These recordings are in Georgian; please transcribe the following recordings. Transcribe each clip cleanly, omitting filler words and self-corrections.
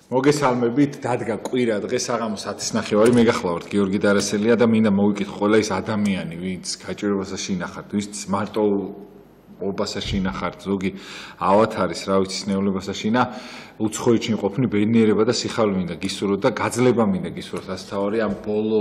მოგესალმებით, დადგა ყვირა დღეს საღამოს 10:30 მეგახლავართ გიორგი დარასელია და მინდა მოვიკითხო ყველა ის ადამიანი, ვინც გაჭირებასა შინახართ, ვინც მარტო ობასა შინახართ, ზოგი ავათ არის, რა ვიცი, სნეულებასა შინა, უცხოეთში ყოფნი ბედნიერება და სიხარული მინდა გისურვოთ და გაძლება მინდა გისურვოთ, ასე თავარი ამ ბოლო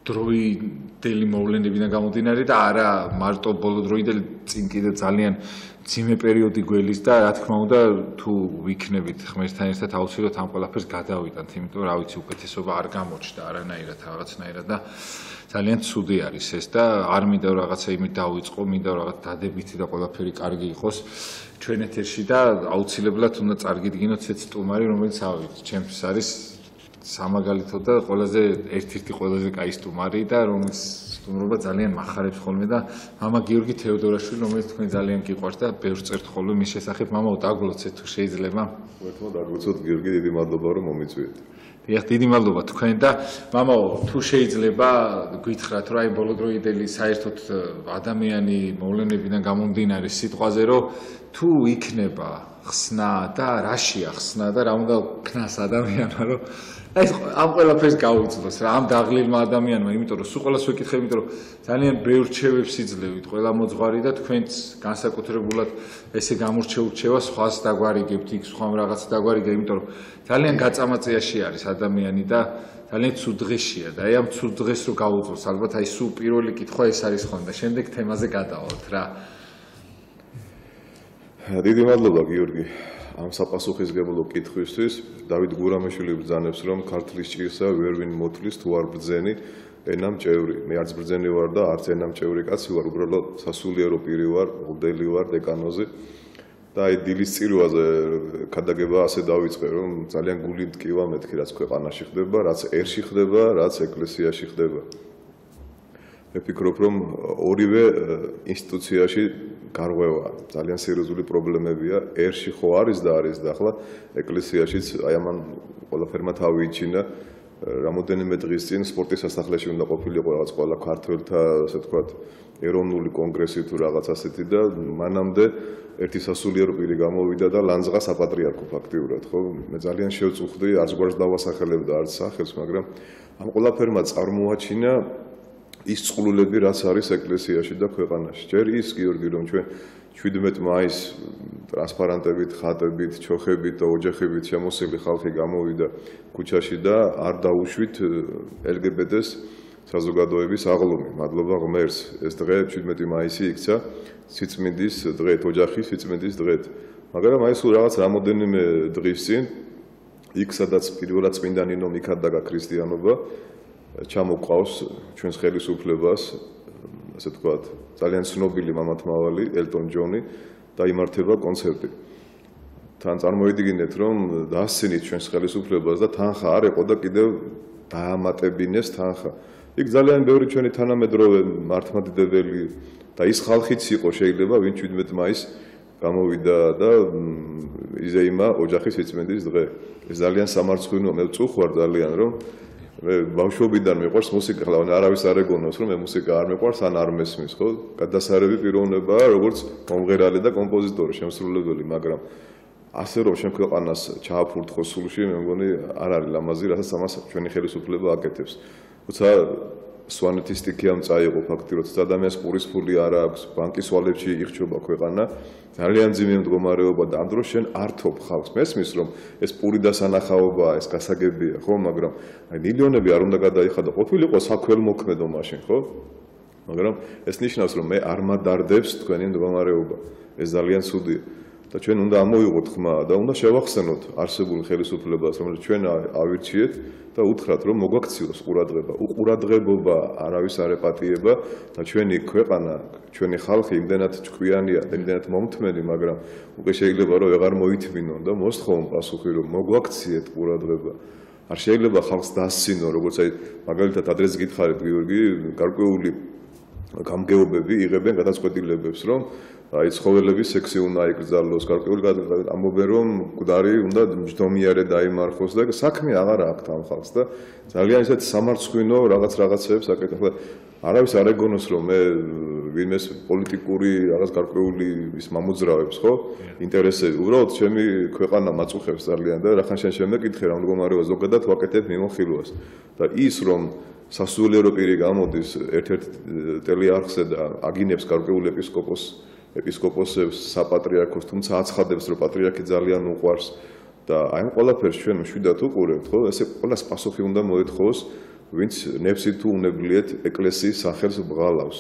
დროიდელი მოვლენებიდან გამომდინარე და არა მარტო ბოლო დროიდელი წინ კიდე ძალიან ძიმე პერიოდი გველის და რა თქმა უნდა თუ ვიქნებით ღმერთთან ერთად აუცილებლად ამ ყველაფერს გადავიტანთ, იმიტომ რა ვიცი უკეთესობა არ გამოჩნდა არანაირად რაღაცნაირად და ძალიან ცუდი არის ეს და არ მინდა რაღაცა იმით დავიწყო, მინდა რაღაც დადებითი და ყველაფერი კარგი იყოს ჩვენ ეთერში და აუცილებლად უნდა წარგიდგინოთ ეს სტუმარი, რომელიც ავით, ჩემთვის არის სამაგალითო და ერთ-ერთი ყველაზე კაი სტუმარი და რომელიც სტუმრობა ძალიან მახარებს ხოლმე და მამა გიორგი თეოდორაშვილი, რომელიც თქვენ ძალიან გიყვართ და ბევრს წერთ ხოლმე მის შესახებ, მამაო დაგლოცეთ თუ შეიძლება. Ერთმა დაგლოცოთ გიორგი, დიდი მადლობა რომ მომიწვიეთ. დიახ, დიდი მადლობა თქვენ და მამაო, თუ შეიძლება გითხრათ რომ აი ბოლო დროიდელი საერთოდ ადამიანი მოვლენებიდან გამომდინარე სიტყვაზე რომ თუ იქნება ხსნა და რაშია ხსნა და რა უნდა ქნას ადამიანმა რომ აი ამ ყველაფერს გაუძლოს რა ამ დაღლილმა ადამიანმა, იმიტომ რომ სულ ყველას ვეკითხე, იმიტომ რომ ძალიან ბევრ რჩევებს იძლევით, ყველა მოძღვარი და თქვენც განსაკუთრებულად ესე გამორჩევა სხვას დაგვარიგებთ, იქ სხვა რაღაც დაგვარიგებთ, იმიტომ რომ ძალიან გაწამაწიაში არის ადამიანი და ძალიან ცუდ დღეშია და აი ამ ცუდ დღეს რო გაუძლოს, ალბათ აი სულ პირველი კითხვა ეს არის ხოლმე და შემდეგ თემაზე გადავალთ რა. დიდი მადლობა გიორგი. ამ საპასუხისმგებლო კითხვისთვის დავით გურამეშვილი ბრძანებს რომ ქართლის ჭირსა ვერ ვინ მოთლის თუ არ ბრძენი ენამ ჭევრი. მე არც ბრძენი ვარ და არც ენამ ჭევრი კაცი ვარ, უბრალოდ სასულიერო პირი ვარ, მღვდელი ვარ დეკანოზე და აი დილის წირვაზე ქადაგება ასე დავიწყე რომ ძალიან გული მტკივა მეთქი რაც ქვეყანაში ხდება, რაც ერში ხდება, რაც ეკლესიაში ხდება. მე ფიქრობ რომ ორივე ინსტიტუციაში გარღვევა ძალიან სერიოზული პრობლემებია. ერში ხო არის და ახლა ეკლესიაშიც აი ამან ყველაფერმა თავი იჩინა. რამოდენიმე დღის წინ სპორტის სასახლეში უნდა ყოფილიყო რაღაც ყველა ქართველთა, ასე ვთქვათ, ეროვნული კონგრესი თუ რაღაც ასეთი და მანამდე ერთი სასულიერო პირი გამოვიდა და ლანძღა საპატრიარქო ფაქტიურად, ხო? მე ძალიან შევწუხდი, არც გვარს დავასახელებ და არც სახელს, მაგრამ ამ ყველაფერმა წარმოაჩინა ის წყლულები რაც არის ეკლესიაში და ქვეყანაში. ჯერ ის გიორგი რომ ჩვენ 17 მაისს ტრანსპარანტებით, ხატებით, ჩოხებით და ოჯახებით შემოსილი ხალხი გამოვიდა ქუჩაში და არ დაუშვით LGBT-ს საზოგადოების აღლუმი. მადლობა ღმერთს, ეს დღე 17 მაისი იქცა სიწმინდის დღეთ, ოჯახის სიწმინდის დღეთ. მაგრამ აი სულ რაღაც რამოდენიმე დღის წინ იქ სადაც პირველად წმინდა ნინო მიქადაგა ქრისტიანობა ჩამოყავს ჩვენს ხელისუფლებას, ასე ვთქვათ, ძალიან ცნობილი მამათმავალი ელტონ ჯონი და იმართება კონცერტი. თან წარმოიდგინეთ, რომ დასცინით ჩვენს ხელისუფლებას და თანხა არ ეყო და კიდევ დაამატებინეს თანხა. იქ ძალიან ბევრი ჩვენი თანამედროვე მართლმადიდებელი და ის ხალხიც იყო შეიძლება, ვინ 17 მაისს გამოვიდა და იზეიმა ოჯახის სიწმინდის დღე. ეს ძალიან სამარცხვინოა, მე ვწუხარ ძალიან რომ მე ბავშვობიდან მიყვარს მუსიკა, ხლა არავის არ ეგონავს რომ მე მუსიკა არ მიყვარს ან არ მესმის, ხო? გადასარევი პიროვნებაა, როგორც მომღერალი და კომპოზიტორი, შემსრულებელი, მაგრამ ასე რომ შენ ქვეყანას ჩააფურთხო სულში, მე მგონი არ არის ლამაზი, რასაც ამას ჩვენი ხელისუფლება აკეთებს. თუმცა სვანეთის სტიქიამ წაიღო ფაქტიურად, ადამიანს პურის ფული არ აქვს, ბანკის ვალებში იხჩობა ქვეყანა, ძალიან ძიმე მდგომარეობა და ამ დროს შენ ართობ ხალხს. მესმის რომ ეს პური დასანახაობაა, ეს გასაგებია, ხო, მაგრამ აი მილიონები არ უნდა გადაიხადო, ყოფილიყო საქველმოქმედო მაშინ, ხო? მაგრამ ეს ნიშნავს რომ მე არ მადარდებს თქვენი მდგომარეობა. ეს ძალიან ცუდია. და ჩვენ უნდა ამოვიღოთ ხმა და უნდა შევახსენოთ არსებულ ხელისუფლებას, რომელიც ჩვენ ავირჩიეთ და უთხრათ, რომ მოგვაქციოს ყურადღება. უყურადღებობა არავის არ ეპატიება და ჩვენი ქვეყანა, ჩვენი ხალხი იმდენად ჭკვიანია, იმდენად მომთმენი, მაგრამ უკვე შეიძლება რომ ვეღარ მოითმინონ და მოსთხოვონ პასუხი, რომ მოგვაქციეთ ყურადღება. არ შეიძლება ხალხს დასცინო, როგორც აი მაგალითად ადრეს გითხარით გიორგი, გარკვეული გამგეობები იღებენ გადაწყვეტილებებს, რომ აი ცხოველების სექსი უნდა იკრძალოს, გარკვეული ამბობენ რომ მკვდარი უნდა მჯდომიარე დაიმარხოს და საქმე აღარ აქვს ამ ხალხს და ძალიან ისეთ სამარცხვინო რაღაცებს აკეთებს. არავის არ ეგონოს რომ მე ვინმეს პოლიტიკური რაღაც გარკვეული ის მამოძრავებს, ხო? ინტერესები. უბრალოდ ჩემი ქვეყანა მაწუხებს ძალიან და რახან შენ შემეკითხე რა მდგომარეობა ზოგადად ვაკეთებ მიმოხილვას. და ის რომ სასულიერო პირი გამოდის ერთ-ერთ ტელეარხზე და აგინებს გარკვეულ ეპისკოპოსებს, საპატრიარქოს, თუმცა აცხადებს, რომ პატრიარქი ძალიან უყვარს და აი ამ ყველაფერს ჩვენ მშვიდად უყურებთ, ხო? ესე ყველას პასუხი უნდა მოეთხოვოს, ვინც ნებსით თუ უნებლიეთ ეკლესიის სახელს ბღალავს.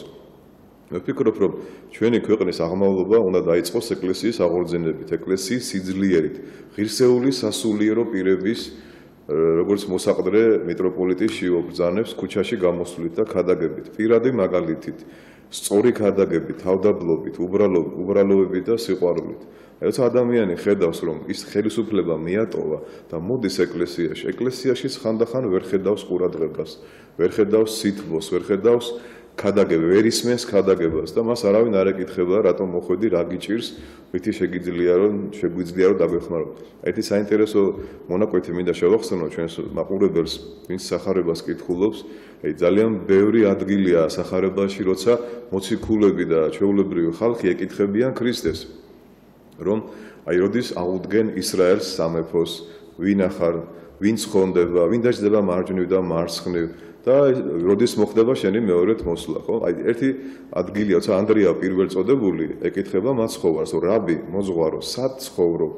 მე ვფიქრობ, რომ ჩვენი ქვეყნის აღმავლობა უნდა დაიწყოს ეკლესიის აღორძინებით, ეკლესიის სიძლიერით, ღირსეული სასულიერო პირების როგორც მოსაყდრე მიტროპოლიტი შეობრძანებს ქუჩაში გამოსვლით და ქადაგებით, პირადი მაგალითით, სწორი ქადაგებით, თავდაბლობით, უბრალოებით და სიყვარულით. როცა ადამიანი ხედავს, რომ ის ხელისუფლება მიატოვა და მოდის ეკლესიაში, ეკლესიაშიც ხანდახან ვერ ხედავს ყურადღებას, ვერ ხედავს სითბოს, ვერ ხედავს ქადაგებას, ვერ ისმენს ქადაგებას და მას არავინ არ ეკითხება, რატომ მოხვედი, რა გიჭირს, ვითი შეგვიძლია რომ დაგვეხმარო. ერთი საინტერესო მონაკვეთი მინდა შევახსენო ჩვენს მაყურებელს, ვინც სახარებას კითხულობს, ძალიან ბევრი ადგილია სახარებაში, როცა მოციქულები და ჩვეულებრივი ხალხი ეკითხებიან ქრისტეს, რომ აი როდის აუდგენ ისრაელს სამეფოს, ვინ ახარ, ვინ ცხონდება, ვინ დაждდება მარჯვნივ და მარცხნივ და როდის მოხდება შენი მეორედ მოსვლა, ხო? აი ერთი ადგილია, როცა ანდრია პირველწოდებული ეკითხება მაცხოვარს, რომ რაბი, მოძღვარო, სად ცხოვრობ?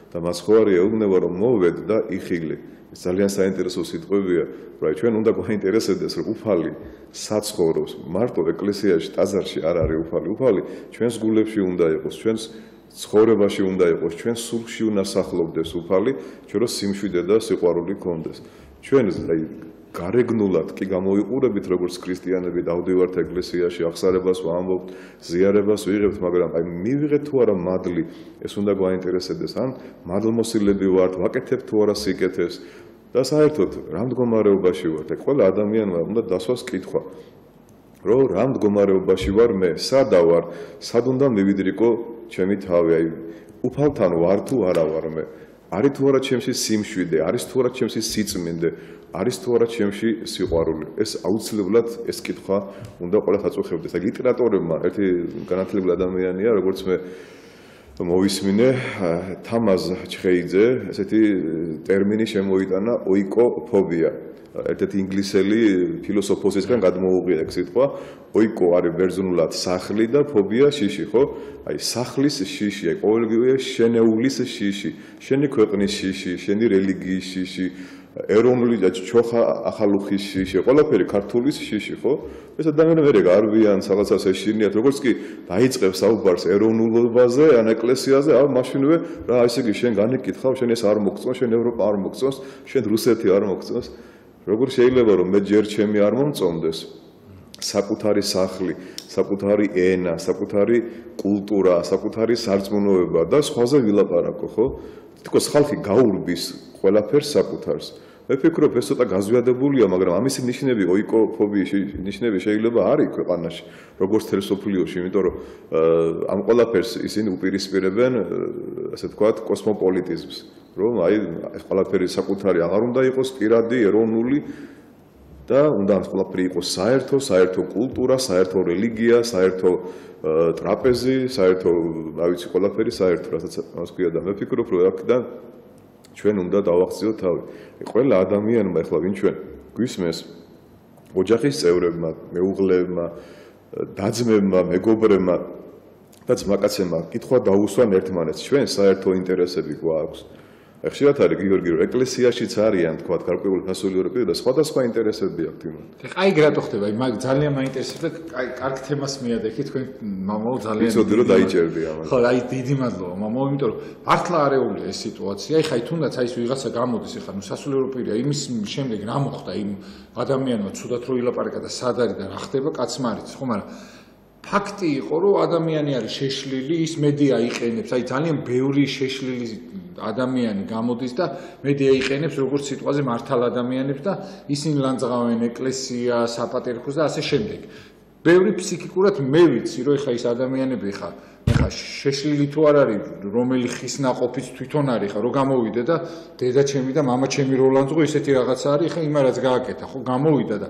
და მაცხოვარი ეუბნება, რომ მოვედ და იხილე. ეს ძალიან საინტერესო სიტყვებია, რომ ჩვენ უნდა გვაინტერესებდეს, რომ უფალი სად ცხოვრობს? მარტო ეკლესიაში, ტაძარში არ არის უფალი. უფალი ჩვენს გულებში უნდა იყოს, ჩვენს ცხოვრებაში უნდა იყოს, ჩვენ სულში უნდა სახლობდეს უფალი, ჩვენ რომ სიმშვიდე და სიყვარული გქონდეს. ჩვენ აი გარეგნულად კი გამოიყურებით როგორც ქრისტიანები დავდივართ ეკლესიაში, აღსარებას ვამბობთ, ზიარებას ვიღებთ, მაგრამ აი მივიღეთ თუ არა მადლი, ეს უნდა გვაინტერესებდეს, ან მადლმოსილები ვართ, ვაკეთებთ თუ არა სიკეთეს და საერთოდ რა მდგომარეობაში ვართ? აი ყველა ადამიანმა უნდა დასვას კითხვა, რომ რა მდგომარეობაში ვარ მე, სადა ვარ, სად უნდა მივიდრიკო ჩემი თავი, აი უფალთან ვარ თუ არა ვარ მე? არის თუ არა ჩემში სიმშვიდე, არის თუ არა ჩემში სიწმინდე, არის თუ არა ჩემში სიყვარული? ეს აუცილებლად ეს კითხვა უნდა ყველას აწუხებდეს. აი ლიტერატორებმა ერთი განათლებული ადამიანია, როგორც მე მოვისმინე, თამაზ ჩხეიძე, ესეთი ტერმინი შემოიტანა ოიკოფობია. ერთ-ერთი ინგლისელი ფილოსოფოსისგან გადმოუღია ეს სიტყვა. ოიკო არის ბერძნულად სახლი და ფობია შიში, ხო? აი სახლის შიში, აი ყოველგვარი შენეულის შიში, შენი ქვეყნის შიში, შენი რელიგიის შიში, ეროვნული ჩოხა ახალუხის შიში, ყველაფერი ქართულის შიში, ხო? ეს ადამიანი ვერ გარბიან, რაღაცას ეშინიათ, როგორც კი დაიწყებს საუბარს ეროვნულობაზე, ან ეკლესიაზე, მაშინვე რა, ესე იგი შენ განეკითხავ, შენ ეს არ მოგწონს, შენ ევროპა არ მოგწონს, შენ რუსეთი არ მოგწონს. როგორ შეიძლება რომ მე ჯერ ჩემი არ მომწონდეს საკუთარი სახლი, საკუთარი ენა, საკუთარი კულტურა, საკუთარი სარწმუნოება და სხვაზე ვილაპარაკო, ხო? თქოს ხალხი გაურბის ყველაფერს საკუთარს. მე ვფიქრობ, ეს ცოტა გაზვიადებულია, მაგრამ ამისი ნიშნები, ოიკოფობიის ნიშნები შეიძლება არის ქვეყანაში, როგორც თელსოფლიოში, იმიტომ რომ ამ ყველაფერს ისინი უპირისპირებენ, ასე ვთქვათ, კოსმოპოლიტიზმს, რომ აი ეს ყველაფერი საკუთარი აღარ უნდა იყოს პირადი, ეროვნული და უნდა ამ ყველაფერი იყოს საერთო კულტურა, საერთო რელიგია, საერთო ტრაპეზი, საერთო, რა ვიცი, ყველაფერი საერთო, რასაც მას ქვია და მე ვფიქრობ, რომ აქედან ჩვენ უნდა დავახციოთ თავი. ყველა ადამიანმა ეხლა ვინ ჩვენ გვისმენს ოჯახის წევრებმა, მეუღლეებმა, დაძმებმა, მეგობრებმა და ძმაკაცებმა კითხვა დაუსვან ერთმანეთს. ჩვენ საერთო ინტერესები გვაქვს. ხშირად არის გიორგი, რომ ეკლესიაშიც არიან, თქვა, გარკვეული სასულიერო პირები და სხვადასხვა ინტერესები აქვთ იმან. ეხლა აი რა თქმა უნდა, ძალიან მაინტერესებდა, აი კარგ თემას მიადექი თქვენ მამაო ძალიან. ვიცოდი რომ დაიჭერდი ამას. ხო, აი დიდი მადლობა მამაო, იმიტომ რომ მართლა არეულია ეს სიტუაცია. ეხლა თუნდაც აი ეს ვიღაცა გამოდის, ეხლა სასულიერო პირია, იმის შემდეგ რა მოხდა იმ ადამიანმა ცუდად რო ილაპარაკა და სად არის და რა ხდება, კაცმა არის, ხო, მაგრამ ფაქტი იყო, რომ ადამიანი არის შეშლილი, ის მედია იყენებს, აი ძალიან ბევრი შეშლილი ადამიანი გამოდის და მედია იყენებს როგორც სიტყვაზე მართალ ადამიანებს და ისინი ლანძღავენ ეკლესიას, საპატრიარქოს და ასე შემდეგ. ბევრი ფსიქიკურად მე ვიცი, რომ ეხა ის ადამიანები ხა შეშლილი თუ არ არის, რომელი ხის ნაყოფიც თვითონ არის ხა, რომ გამოვიდე და დედა ჩემი და მამა ჩემი როლანდზღო ისეთი რაღაცა არის, ხა იმარაც გააკეთა, ხო, გამოვიდა და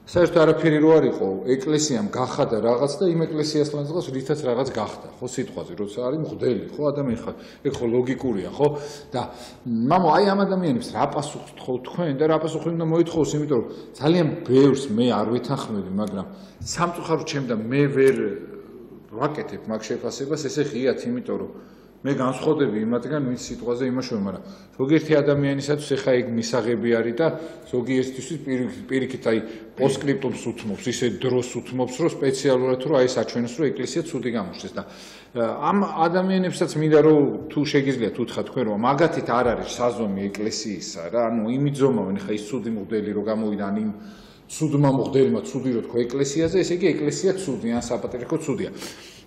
საერთოდ არაფერი რო არ იყო, ეკლესიამ გახადა რაღაც და იმ ეკლესიასთან დღეს რითაც რაღაც გახდა, ხო სიტყვაზე, როცა არის მღვდელი, ხო ადამიანი ხარ. ეგ ხო ლოგიკურია, ხო? და მამო, აი ამ ადამიანებს რა პასუხს თხოვთ თქვენ და რა პასუხი უნდა მოითხოვოს, იმიტომ რომ ძალიან ბევრს მე არ ვეთანხმები, მაგრამ სამწუხაროდ ჩემ და მე ვერ ვაკეთებ მაგ შეფასებას, ესე ღიათ, იმიტომ რომ მე განსხვავდები იმათგან, ვინც სიტყვაზე იმაშოვა, მაგრამ ზოგიერთი ადამიანისათვის ეხა ეგ მისაღები არის და ზოგიერთისთვის პირიქით აი პოსტსკრიპტუმს უთმობს, ისე დროს უთმობს, რომ სპეციალურად რომ აი საჩვენოს, რომ ეკლესია ცუდი გამოჩნდეს და ამ ადამიანებსაც მინდა რომ თუ შეგიძლიათ უთხრათ თქვენ რომ მაგათით არ არის საზომი ეკლესიისა რა, ანუ იმიძომავენ ხა ის ცუდი მღვდელი რომ გამოვიდა ან იმ ცუდმა მღვდელმა ცუდი რო თქვა ეკლესიაზე, ესე იგი ეკლესია ცუდი ან საპატრიარქო ცუდია.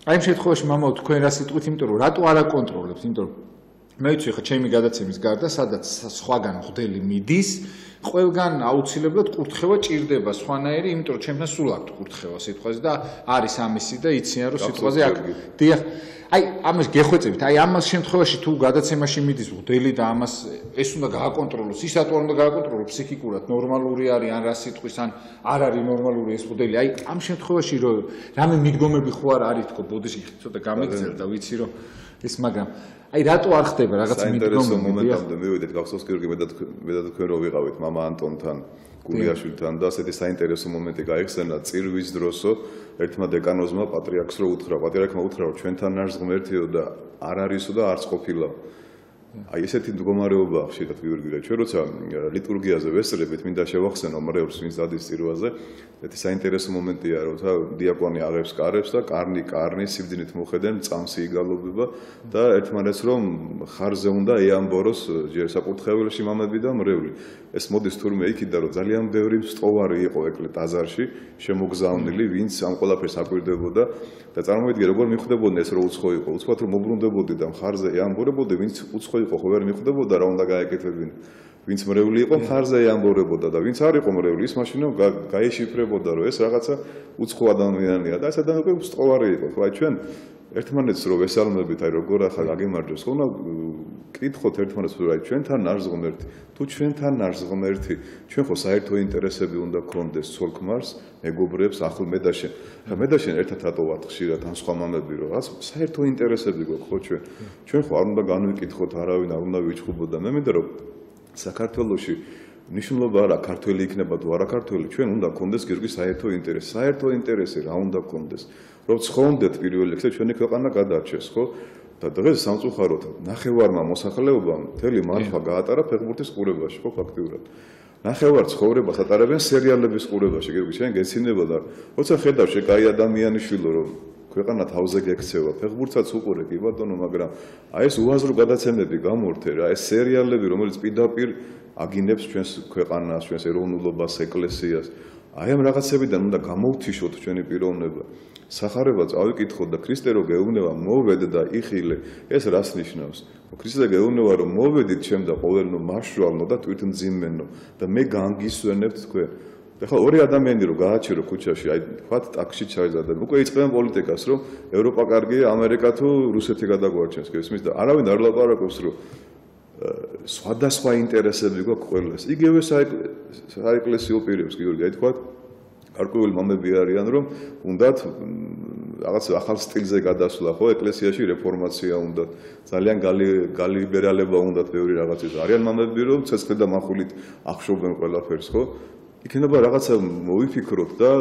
აი ამ შემთხვევაში მამაო თქვენ რა სიტყვით, იმიტომ რომ რატო არ აკონტროლებთ, იმიტომ რომ მე ვიცი ხა ჩემი გადაცემის გარდა სადაც სხვაგან მღვდელი მიდის, ყველგან აუცილებლად კურთხევა ჭირდება სხვანაირი, იმიტომ რომ ჩემთან სულ აქვს კურთხევა სიტყვაზე და არის ამისი და იციან რომ სიტყვაზე აქ დიახ აი ამას გეხვეწებით, აი ამას შემთხვევაში თუ გადაცემაში მიდის მღვდელი და ამას ეს უნდა გააკონტროლოს, ის რატო არ უნდა გააკონტროლოს ფსიქიკურად, ნორმალური არის ან რა სიტყვის ან არ არის ნორმალური ეს მღვდელი. აი ამ შემთხვევაში რომ რამე მიდგომები ხო არ არის თქო ბოდიში ცოტა გამიგზელ და ვიცი რომ ეს მაგრამ აი რატო არ ხდება რაღაც მიდგომები მომენტამდე მივიდეთ გახსოვს გიორგი მე და თქვენ რო ვიყავით მამა ანტონთან გურიაშვილთან და ასეთი საინტერესო მომენტი გაიხსენა წირვის დროსო ერთმა დეკანოზმა პატრიარქს რო უთხრა პატრიარქმა უთხრა რომ ჩვენთან არის ღმერთიო და არ არისო და არც ყოფილა აი ესეთი მდგომარეობა ხშირად გიორგი ჩვენ როცა ლიტურგიაზე ვესწრებით მინდა შევახსენო მრევლს ვინც დადის წირვაზე ესეთი საინტერესო მომენტია რომ დიაკვანი აღებს კარებს და კარნი სიბძნით მოხედენ წამსი იგალობება და ერთმანეთს რომ ხარზე უნდა ეამბოროს ჯერ საკურთხეველში მამები და მრევლი ეს მოდის თურმე იქიდან რომ ძალიან ბევრი მწოვარი იყო ეკლე ტაძარში შემოგზავნილი ვინც ამ ყველაფერს აკვირდებოდა და წარმოვიდგინე როგორ მიხვდებოდნენ ეს რომ უცხო იყო უცბად რომ მოbrunდებოდი და ხარზე ეამბორებოდი ვინც უცხო იყო ხო ვერ მიხვდებოდა რა უნდა გაეკეთებინა ვინც მრევლი იყო ხარზე ეამბორებოდა და ვინც არ იყო მრევლი ის მაშინ გაეშიფრებოდა რომ ეს რაღაცა უცხო ადამიანია და ეს ადამიანი მწოვარი იყო ხო აი ჩვენ ერთმანეთს რო ვესალმებით აი როგორ ახლა გაგემარჯოს ხო უნდა კითხოთ ერთმანეთს რომ აი ჩვენთან არის ღმერთი თუ ჩვენთან არის ღმერთი ჩვენ ხო საერთო ინტერესები უნდა გქონდეს ცოლ-ქმარს მეგობრებს ახლა მე და შენ ერთად რატო ვართ ხშირად ან სხვა მამები რომ რაც საერთო ინტერესები გვაქვს ხო ჩვენ ხო არ უნდა განვიკითხოთ არავინ არ უნდა ვიჩხუბოთ და მე მინდა რომ საქართველოში ნიშნულობა არა ქართველი იქნება თუ არა ქართველი ჩვენ უნდა გქონდეს გიორგი საერთო ინტერესი რა უნდა გქონდეს რომ ცხოვრობდეთ პირველ რიგში ჩვენი ქვეყანა გადარჩეს ხო და დღეს სამწუხაროდ ნახევარმა მოსახლეობამ მთელი მართვა გაატარა ფეხბურთის ყურებაში ხო ფაქტიურად ნახევარ ცხოვრებას ატარებენ სერიალების ყურებაში გიორგი შენ გეცინება და როცა ხედავ შეკაი ადამიანიშვილო რომ ქვეყანა თავზე გექცევა ფეხბურთსაც უყურე კი ბატონო მაგრამ აი ეს უაზრო გადაცემები გამორთე რა ეს სერიალები რომელიც პირდაპირ აგინებს ჩვენს ქვეყანას ჩვენს ეროვნულობას ეკლესიას აი ამ რაღაცებიდან უნდა გამოვთიშოთ ჩვენი პიროვნება სახარება წავიკითხოთ და ქრისტე რო გეუბნება მოვედ და იხილე ეს რას ნიშნავს ქრისტე გეუბნება რომ მოვედით ჩემ და ყოველნო მაშვალნო და თვითმძიმენო და მე განგისვენებთ თქვენ ეხლა ორი ადამიანი რო გააჩირო ქუჩაში აი თქვათ ტაქსში ჩაიზარდა უკვე იწყებენ პოლიტიკას რომ ევროპა კარგია ამერიკა თუ რუსეთი გადაგვარჩენს გესმის და არავინ არ ლაპარაკობს რომ სხვადასხვა ინტერესები გვაქვს ყველას იგივე საეკლესიო პირებს გიორგი აი თქვათ გარკვეული მამები არიან რომ უნდათ რაღაც ახალ სტილზე გადასვლა ხო ეკლესიაში რეფორმაცია უნდათ ძალიან გალიბერალება უნდათ ბევრი რაღაცის არიან მამები რომ ცეცხლით და მახულით ახშობენ ყველაფერს ხო იქნება რაღაცა მოვიფიქროთ და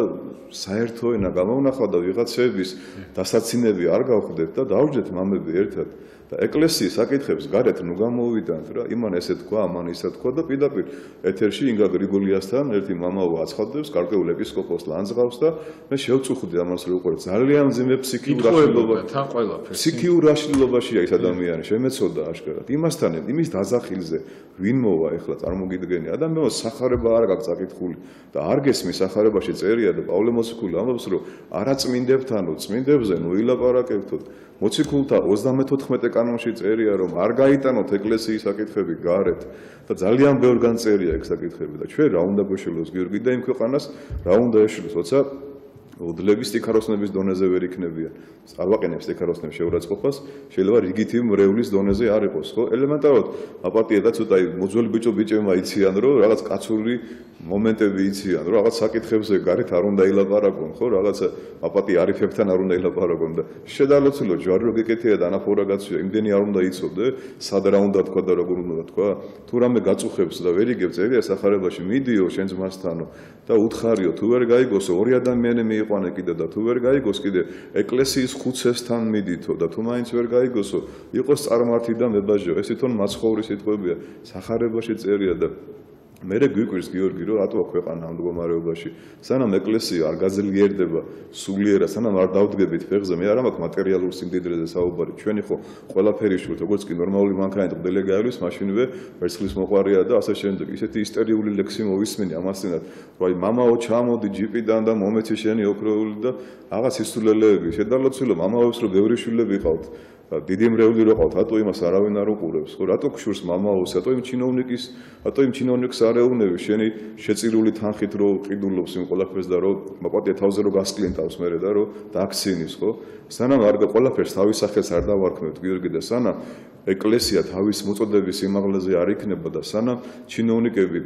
საერთო ენა გამოვნახავ და ვიღაცების დასაცინები არ გავხდეთ და დავждეთ მამები ერთად და ეკლესიის საკითხებს გარეთ ნუ გამოვიდანთ რა იმან ესე თქვა ამან ისა თქვა და პირდაპირ ეთერში ინგა გრიგოლიასთან ერთი მამაო აცხადებს გარკვეულ ეპისკოპოსს ლანძღავს და მე შევწუხდი ამას რომ უყურე ძალიან მძიმე ფსიქიურ აშლილობაშია ის ადამიანი შემეცოდა აშკარად იმასთან იმის დაზახილზე ვინ მოვა ეხლა წარმოგიდგენი ადამიანს სახარება არ გაქვს საკითხული და არ გესმის სახარებაში წერია და პავლე მოციქული ამბობს რომ არაწმინდებთანო წმინდებზე ნუ ილაპარაკებთო მოციქულთა 34 კანონში წერია რომ არ გაიტანოთ ეკლესიის საკითხები გარეთ და ძალიან ბევრგან წერია ეგ საკითხები და ჩვენ რა უნდა გვეშილოს გიორგი და იმ ქვეყანას რა უნდა ეშილოს როცა უდლების სტიქაროსნების დონეზე ვერ იქნებიან. ავაყენებს სტიქაროსნების შეურაცხყოფას, შეიძლება რიგითი მრევლის დონეზე არ იყოს, ხო? ელემენტარულად აპატია და ცოტა მოძველი ბიჭებმა იციან, რომ რაღაც კაცური მომენტები იციან, რომ რაღაც საკითხებზე გარეთ არ უნდა ილაპარაკონ, ხო? რაღაც აპატია არიფებთან არ უნდა ილაპარაკონ და შედარლოცილო ჯვარი რო გეკეთია და ანაფორა გაცვია, იმდენი არ უნდა იცოდე, სად რა უნდა თქვა და როგორ უნდა თქვა. თუ რამე გაწუხებს და ვერ იგებ წერია სახარებაში, მიდიო შენ ძმასთანო და უთხარიო, თუ ვერ გაიგოსო, ორი ადამიანი მიიყვანე კიდე და თუ ვერ გაიგოს კიდე ეკლესიის ხუცესთან მიდითო და თუ მაინც ვერ გაიგოსო, იყოს წარმართი და მებაჟო. ეს თვითონ მაცხოვრის სიტყვებია, სახარებაში წერია და მე გვიკვირს გიორგი რომ რატო ქვეყანა ამ მდგომარეობაში სანამ ეკლესია არ გაძლიერდება სულიერად სანამ არ დავდგებით ფეხზე მე არ მაქვს მატერიალურ სიმდიდრეზე საუბარი ჩვენი ხო ყველაფერი შევთ როგორც კი ნორმალური მანქანით მდელე გაივლის მაშინვე ვერცხლის მოყვარია და ასე შემდეგ ისეთი ისტერიული ლექსი მოვისმენი ამასთანავე რომ აი მამაო ჩამოდი ჯიპიდან და მომეცი შენი ოქროული და რაღაც ისულელეები შედარლოცილო მამაებს რომ ბევრი შვილები ყავთ დიდი მრევლი რო ყავთ, რატო იმას არავინ არ უყურებს, ხო? რატო გშურს მამაოს, რატო იმ ჩინოვნიკს არ ეუბნები, შენი შეწირული თანხით რო ყიდულობს იმ ყველაფერს და რო მაპატია თავზე რო გასკლინტავს მერე და რო დააქცინის, ხო? სანამ არ ყველაფერს თავის სახელს არ დავარქმევთ, გიორგი და სანამ ეკლესია თავის მოწოდების სიმაღლეზე არ იქნება და სანამ ჩინოვნიკები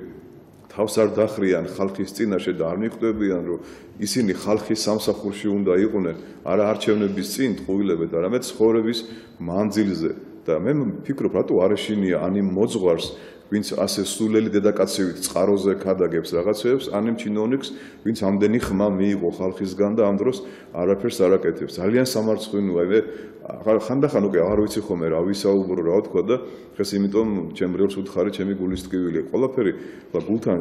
თავს არ დახრიან ხალხის წინაშე და არ მიხვდებიან რომ ისინი ხალხის სამსახურში უნდა იყვნენ არა არჩევნების წინ ტყუილებად არამედ ცხოვრების მანძილზე და მე ვფიქრობ რატო არ ეშინია ან იმ მოძღვარს ვინც ასე სულელი დედაკაცივით წყაროზე ქადაგებს რაღაცებს ან იმ ჩინოვნიკს ვინც ამდენი ხმა მიიღო ხალხისგან და ამ დროს არაფერს არ აკეთებს ძალიან სამარცხვინოა მე ხანდახან უკვე არ ვიცი ხოლმე რა ვისაუბრო რა ვთქვა და ხეს იმიტომ ჩემ რეალს უთხარი ჩემი გულის ტკივილი ყველაფერი გულთან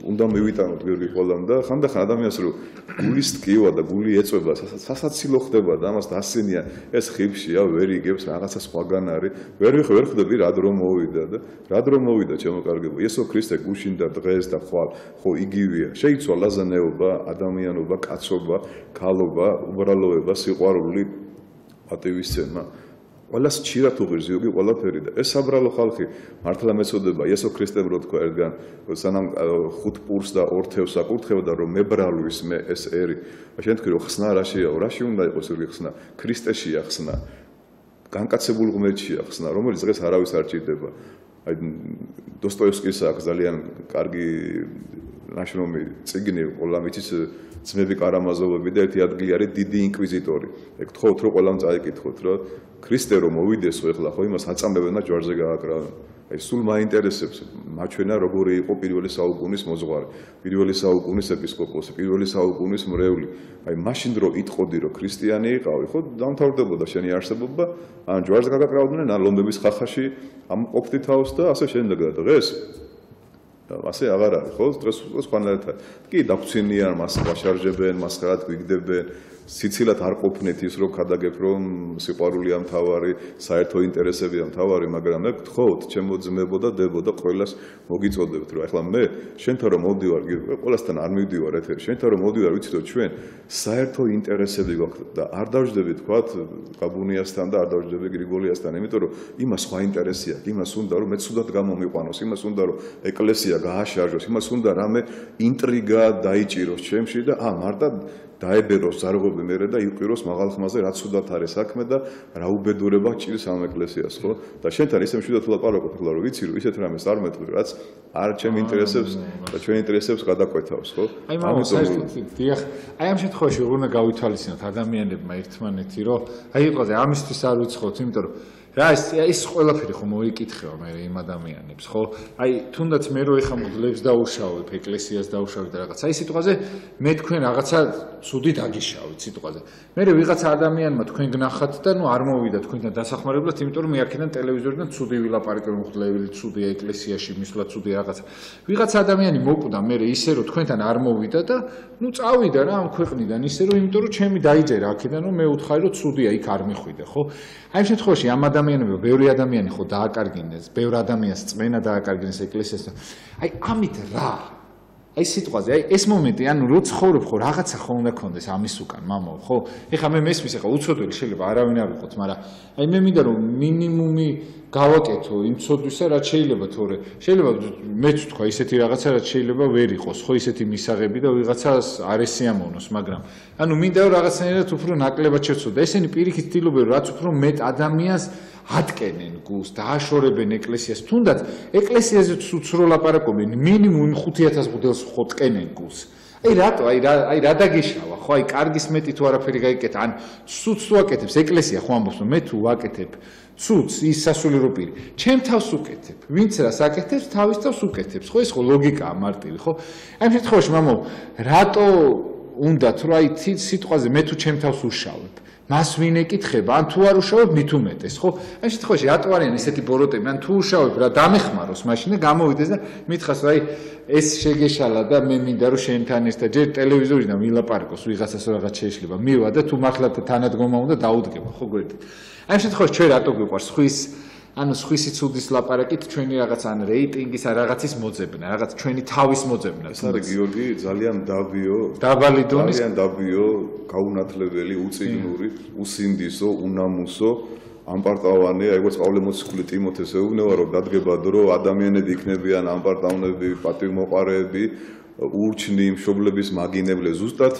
უნდა მივიტანოთ გიორგი ყველამ და ხანდახან ადამიანს რომ გულის ტკივა და გული ეწובה სასაცილო ხდება და ამას დასცენია ეს ხიფშია ვერ იგებს რაღაცა სხვაგან არის ვერ ხვდები რა დრო მოვიდა და რა დრო მოვიდა ჩემო კარგებო იესო ქრისტე გუშინ და დღეს და ხვალ ხო იგივეა შეიცვალა ზანეობა ადამიანობა კაცობა ქალობა უბრალოება სიყვარული ატევისცემა ყველას ჩირათ უღირს იოგი ყველაფერი და ეს საბრალო ხალხი მართლა მეწოდება იესო ქრისტემ რო თქვა ერთგან სანამ ხუთ პურს და ორ თევს აკურთხებდა რომ მებრალვის მე ეს ერი შენ თქვი რომ ხსნა რაშია რაში უნდა იყოს იოგი ხსნა ქრისტეშია ხსნა განკაცებულ ღმერთშია ხსნა რომელიც დღეს არავის არ ჭირდება აი დოსტოევსკის აქვს ძალიან კარგი ნაშრომი წიგნი ყველა მიცის ძმები კარამაზოვები და ერთი ადგილი არის დიდი ინკვიზიტორი. ეგ თხოვთ რომ ყველამ წაიკითხოთ რომ ქრისტე რომ მოვიდესო ეხლა ხო იმას აწამებენ და ჯვარზე გააკრავენ. აი სულ მაინტერესებს მაჩვენა როგორი იყო პირველი საუკუნის მოძღვარი, პირველი საუკუნის ეპისკოპოსი, პირველი საუკუნის მრევლი. აი მაშინ რო იტყოდი რომ ქრისტიანი იყავი, ხო დამთავრდებოდა შენი არსებობა, ან ჯვარზე გააკრავდნენ, ან ლომბების ხახაში ამყოფდი თავს და ასე შემდეგ და დღეს ასე აღარ არის ხო დღეს სხვანაირად კი დაგცინიან მას ვაშარჟებენ მას ხარად გვიგდებენ სიცილად არ ყოფნით ის რომ ქადაგებ რომ სიყვარულია მთავარი საერთო ინტერესებია მთავარი მაგრამ მე გთხოვთ ჩემო ძმებო და დებო და ყველას მოგიწოდებთ რომ ეხლა მე შენთან რომ მოვდივარ ყველასთან არ მივდივარ ეთერი შენთან რომ მოვდივარ ვიცით რომ ჩვენ საერთო ინტერესები გვაქვს და არ დავждები თქვათ გაბუნიასთან და არ დავждები გრიგოლიასთან იმიტომ რომ იმას სხვა ინტერესი აქვს იმას უნდა რომ მე ცუდად გამომიყვანოს იმას უნდა რომ ეკლესია გააშარჟოს იმას უნდა რამე ინტრიგა დაიჭიროს ჩემში და მარტო დაებეროს ზარღობი მერე და იყვიროს მაღალ ხმაზე რაც უდათ არის საქმე და რა უბედურება ჭირს ამ ეკლესიას ხო და შენთან ისე მშვიდად ვლაპარაკობ ხოლმე რომ ვიცი რომ ისეთ რამეს არ მეტყვი რაც არ ჩემ ინტერესებს და ჩვენ ინტერესებს გადაკვეთავს ხო აი მამო საერთოდ დიახ აი ამ შემთხვევაში როგორ უნდა გავითვალისწინოთ ადამიანებმა ერთმანეთი რომ აი იყოზე ამისთვის არ ვიცხოთ იმიტომ რომ რა ეს ყველაფერი ხო მოიკითხება მე იმ ადამიანებს ხო აი თუნდაც მე რო ეხა მოდლებს დაუშავებ ეკლესიას დაუშავებ და რაღაცა აი სიტყვაზე მე თქვენ რაღაცა ცუდი დაგიშავით სიტყვაზე მე ვიღაცა ადამიანმა თქვენ გნახათ და ნუ არ მოვიდა თქვენთან დასახმარებლად იმიტომ რომ მე აქედან ტელევიზორიდან ცუდი ვილაპარაკე მოდლებელი ცუდი ეკლესიაში მისვლა ცუდი რაღაცა ვიღაცა ადამიანი მოკვდა მე ისე რომ თქვენთან არ მოვიდა და ნუ წავიდა რა ამ ქვეყნიდან ისე რომ იმიტომ რომ ჩემი დაიჯერა აქედან რომ მე უთხარი რომ ცუდია იქ არ მიხვიდე ხო აი ამ შემთხვევაში ამ ადამიანებმა ბევრი ადამიანი ხო დააკარგინეს, ბევრ ადამიანს წმენა დააკარგინეს ეკლესიასთან. აი ამით რა? აი სიტყვაზე, აი ეს მომენტი, ანუ რო ცხოვრობ ხო რაღაცა ხო უნდა გქონდეს ამის უკან, მამო, ხო? ეხლა მე მესმის ეხლა უცოდველი შეიძლება არავინ არ ვიყოთ, მაგრამ აი მე მინდა რომ მინიმუმი გავაკეთო იმ ცოდვისა, რაც შეიძლება თორე. შეიძლება მეც ვთქვა ისეთი რაღაცა, რაც შეიძლება ვერ იყოს, ხო, ისეთი მისაღები და ვიღაცას არ ესიამოვნოს, მაგრამ ანუ მინდა რომ რაღაცნაირად უფრო ნაკლებად შევცოდე. ესენი პირიქით ცდილობენ, რაც უფრო მეტ ადამიანს ატკენენ გულს, დააშორებენ ეკლესიას. თუნდაც ეკლესიაზე თუ ლაპარაკობენ, მინიმუმ 5000 მოდელს ხო ტკენენ გულს. აი რატო, აი რა დაგეშავა, ხო, აი კარგის მეტი თუ არაფერი გაიკეთა, ან ცუდს თუ აკეთებს ეკლესია, ხო ამბობს, მე თუ ვაკეთებ ცუდს, ის სასულიერო პირი, ჩემ თავს უკეთებ. ვინც რას აკეთებს, თავის თავს უკეთებს, ხო, ეს ხო ლოგიკაა მარტივი, ხო? აი ამ შემთხვევაში, მამო, რატო უნდა თუ აი სიტყვაზე მე თუ ჩემ თავს უშავებ? მას ვინ ეკითხება, ან თუ არ უშავებ, მით უმეტეს, ხო? ამ შემთხვევაში რატო არიან ესეთი ბოროტები, ან თუ უშავებ, რა დამეხმაროს მაშინ და გამოვიდეს და მითხას, აი ეს შეგეშალა და მე მინდა რომ შენთან ერთად ჯერ ტელევიზორიდან ვილაპარაკოს ვიღაცას რაღაც შეიძლება მივა და თუ მართლა თანადგომა უნდა დაუდგება, ხო გვერდით. ამ შემთხვევაში ჩვენ რატო გვიყვარს სხვისი ცუდის ლაპარაკით ჩვენი რაღაც ან რეიტინგის ან რაღაცის მოძებნა, რაღაც ჩვენი თავის მოძებნა. ეს არის გიორგი ძალიან დაბალი დონის, ძალიან დაბიო, გაუნათლებელი, უწიგნური, უსინდისო, უნამუსო ამპარტავანი, აი როგორც პავლე მოციქული ტიმოთეს ეუბნება, რომ დადგება დრო, ადამიანები იქნებიან ამპარტავნები, პატივმოყარეები, ურჩნი, მშობლების მაგინებლე, ზუსტად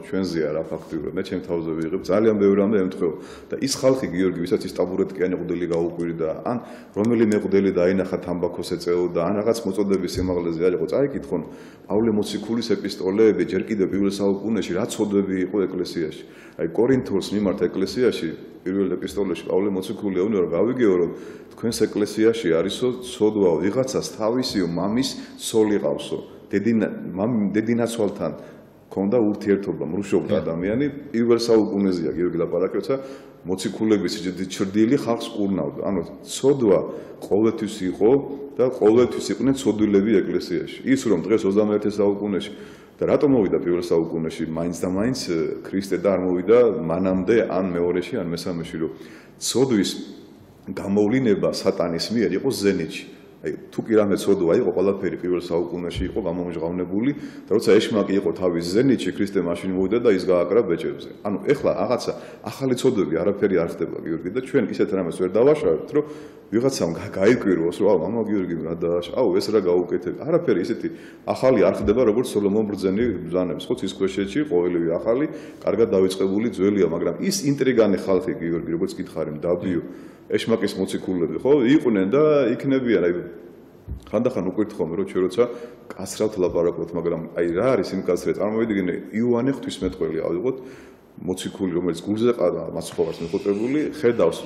ჩვენზეა რა ფაქტიურად, მე ჩემ თავზე ვიღებ, ძალიან ბევრი რამე ემთხვევა და ის ხალხი გიორგი, ვისაც ის ტაბურეტკიანი ყუდელი გაუკვირდა, ან რომელიმე ყუდელი დაინახა თამბაქოს ეწეოდა, ან რაღაც მოწოდების სიმაღლეზე არ იყო წაიკითხონ, პავლე მოციქულის ეპისტოლეები ჯერ კიდევ პირველ საუკუნეში რა ცოდვები იყო ეკლესიაში. აი კორინთოს მიმართ ეკლესიაში პირველ ეპისტოლეში პავლე მოციქული ეუბნება, რომ გავიგეო, რომ თქვენს ეკლესიაში არისო ცოდვა ვიღაცას თავისიო მამის ცოლი ყავსო. დედინაცვალთან ქონდა ურთიერთობა, მრუშობდა ადამიანი, პირველ საუკუნეზეა გიორგი ლაპარაკობს, მოციქულების ჩრდილი ხალხს კურნავდა. ანუ ცოდვა ყოველთვის იყო და ყოველთვის იყვნენ ცოდვილები ეკლესიაში. ის რომ დღეს 21 საუკუნეში და რატომ მოვიდა პირველ საუკუნეში მაინც და მაინც ქრისტე და არ მოვიდა მანამდე ან მეორეში ან მესამეში, რომ ცოდვის გამოვლინება სატანის მიერ იყო ზენიტში. აი თუ კი რამე ცოდვა იყო ყველაფერი პირველ საუკუნეში იყო გამომჟღავნებული და როცა ეშმაკი იყო თავის ზენიტში ქრისტე მაშინ მოვიდა და ის გააკრა ბეჭებზე. ანუ ეხლა რაღაცა ახალი ცოდვები არაფერი არ ხდება გიორგი და ჩვენ ისეთ რამეს ვერ დავაშავებთ რომ ვიღაცამ გაიკვირვოს რომ მამა გიორგი რა დააშავ ეს რა გაუკეთებ. არაფერი ისეთი ახალი არ ხდება როგორც სოლომონ ბრძენი ბრძანებს ხო ცისქვეშეთში ყოველივე ახალი კარგად დავიწყებული ძველია მაგრამ ის ინტრიგანი ხალხი გიორგი როგორც გითხარი დაბიო ეშმაკის მოციქულები ხო იყვნენ და იქნებიან აი ხანდახან უკვირთ ხოლმე რომ ჩვენ როცა კაცრად ლაპარაკობთ მაგრამ აი რა არის იმ კაცრად წარმოვიდგინე იოანე ღვთისმეტყველი ავიღოთ მოციქული რომელიც გულზე ყარა მაცხოვარს მეხუტებული ხედავს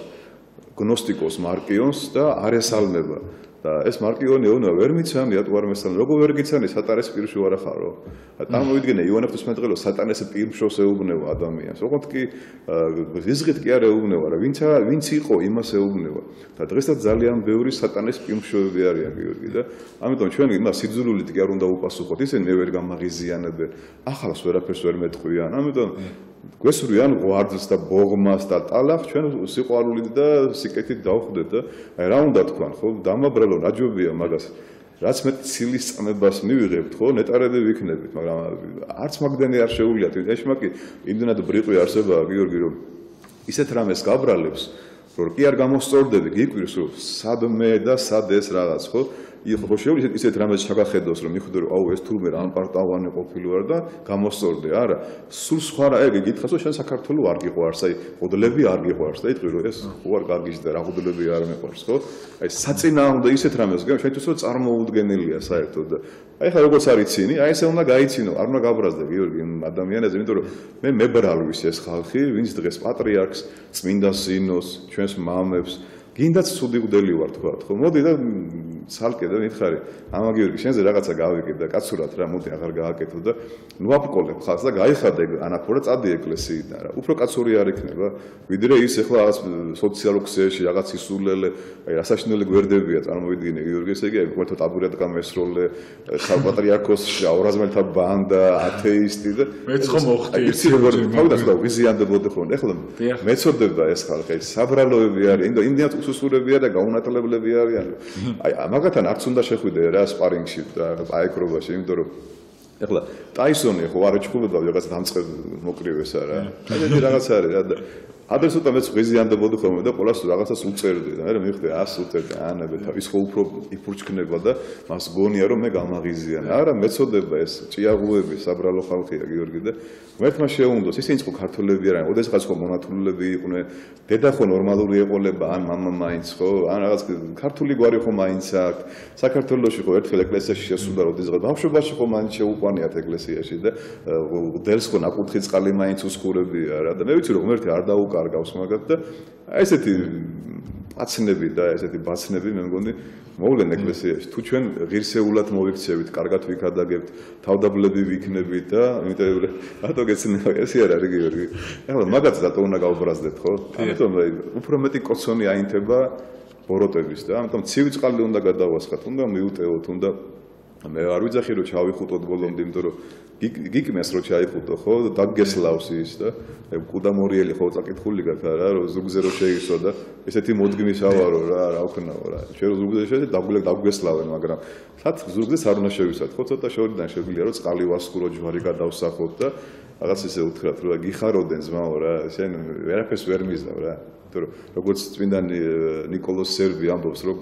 გნოსტიკოს მარკიონს და არ ესალმება და ეს მარკიონი ეუბნება ვერ მიცანია თუ არ მესალმება როგორ ვერ გიცანი სატანეს პირში ვარ ახარო წარმოვიდგინე იოანე ღვთისმეტყველი სატანეს პირშოს ეუბნება ადამიანს ოღონდ კი ზიზღით კი არ ეუბნება რა ვინც იყო იმას ეუბნება და დღესაც ძალიან ბევრი სატანეს პირშოები არიან გიორგი და ამიტომ ჩვენ იმას სიძულვილით კი არ უნდა უპასუხოთ ისინი მე ვერ გამაღიზიანებენ ახალს ვერაფერს ვერ მეტყვიან ამიტომ გვესურვიან ღვარდს და ბოღმას და ტალახს ჩვენ სიყვარულით და სიკეთით დავხვდეთ და აი რა უნდა თქვან ხო დამაბრალო ნაჯობია მაგას რაც მე ცილის წამებას მივიღებთ ხო ნეტარები ვიქნებით მაგრამ არც მაგდენი არ შეუვლიათ ეშმაკი იმდენად ბრიყვი არსებაა გიორგი რომ ისეთ რამეს გაბრალებს რომ კი არ გამოსწორდები გიკვირს რომ სად მე და სად ეს რაღაც ხო იყო შეუძლია ისეთ რამეს ჩაგახედოს რომ მიხვდე რომ აუ ეს თურმე რა ამპარტავანი ყოფილი ვარ და გამოსწორდე არა სულ სხვა რა ეგ გითხას რომ შენ საქართველოს არ გიყვარს აი ყოდლები არ გიყვარს და იტყვი რომ ეს უარ გაგიჟდა რა ყოდლები არ მეყვარს ხო აი საწინააღმდეგო ისეთ რამეს გემ შენ თვითონ წარმოუდგენელია საერთოდ და აი ხა როგორც არ იცინი აი ესე უნდა გაიცინო არ უნდა გაბრაზდე გიორგი ადამიანებზე იმიტომ რომ მე მებრალვის ეს ხალხი ვინც დღეს პატრიარქს წმინდა სინოს ჩვენს მამებს გინდაც ცუდი გდელი ვარ თქვა ხო მოდი და სალკე და მითხარი ამა გიორგი შენზე რაღაცა გავიგებ და კაცურად რა მოდი აღარ გააკეთო და ნუ აპყოლებ ხალხს და გაიხადე ანაფორა წადი ეკლესიიდან რა უფრო კაცური არ იქნება ვიდრე ის ახლა რაღაც სოციალურ ქსელში რაღაც ისულელე აი რასაშინელი გვერდებია წარმოვიდგინე გიორგი ესე იგი აი ყოველთვის ტაბურეტკა მესროლე ხალხ-პატრიარქოს აურაზმელთა ბანდა ათეისტი და მეც ხომ მოხდი იცი როგორ თავდაც და ვიზიანდებოდი ხოლმე ახლა მეწოდება ეს ხალხი საბრალოები არის იმდენად უსუსურებია და გაუნათლებლები არიან აი მაგათან არც უნდა შეხვიდე რა სპარინგში და აეკრობაში იმიტომ რომ ეხლა ტაისონი ხო არ ეჩხუბება რაღაც დამწყებ მოკრივეს არა აი რაღაც არის რა და ადრეს უთა მეც ღიზიანდებოდი ხოლმე და ყველას რაღაცას უწერდი და მე მივხვდი უწერდი ანაბეთა ის ხო უფრო იფურჩქნება და მას გონია რომ მე გამაღიზიანე არა მეწოდება ეს ჭიაღუები საბრალო ხალხია გიორგი და ერთმა შეუნდოს ისინი ხო ქართველები არიან ოდესღაც ხო მონათულები იყვნენ დედა ხო ნორმალური ეყოლება ან მამა მაინც ხო ან რაღაც ქართული გვარი ხო მაინც აქვს საქართველოში ხო ერთხელ ეკლესიაში შესულა ოდესღაც ბავშვობაში ხო მაინც შეუყვანიათ ეკლესიაში და დელს ხო ნაკურთხი წყალი მაინც უსხურებია რა და მე ვიცი რომ ერთი არ დაუკარგავს მაგათ და ესეთი აცნები და ესეთი ბაცნები მე მგონი მოვლენ ეკლესიაში თუ ჩვენ ღირსეულად მოვიქცევით კარგად ვიქადაგებთ თავდაბლები ვიქნებით და იმიტომ რატო გეცნება ესე არ არის გიორგი ეხლა მაგაც რატო უნდა გავბრაზდეთ ხო ამიტომ უფრო მეტი კოცონი აინთება ბოროტების და ამიტომ ცივი წყალი უნდა გადავასხათ უნდა მიუტევოთ უნდა მე არ ვიძახი რომ ჩავიხუტოთ ბოლომდე იმიტომ რომ გიკმეს რო ჩაიხუტო ხო დაგგესლავს ის და კუდამორიელი ხო წაკითხული გათა რა რომ ზუგზე რო შეისო და ესეთი მოდგმის ავარო რა ვქნაო რა ჩვენ ზუგზე შედი დაგგესლავენ მაგრამ სად ზუგზეს არ უნდა შევისათ ხო ცოტა შორიდან შეგვიძლია რომ წყალი ვასკურო ჯვარი გადავსახოთ და რაღაც ისე უთხრათ რომ გიხაროდენ ზმაო რა შენ ვერაფერს ვერ მიზნავ რა იმიტომ რომ როგორც წმინდა ნიკოლოზ სერბი ამბობს რომ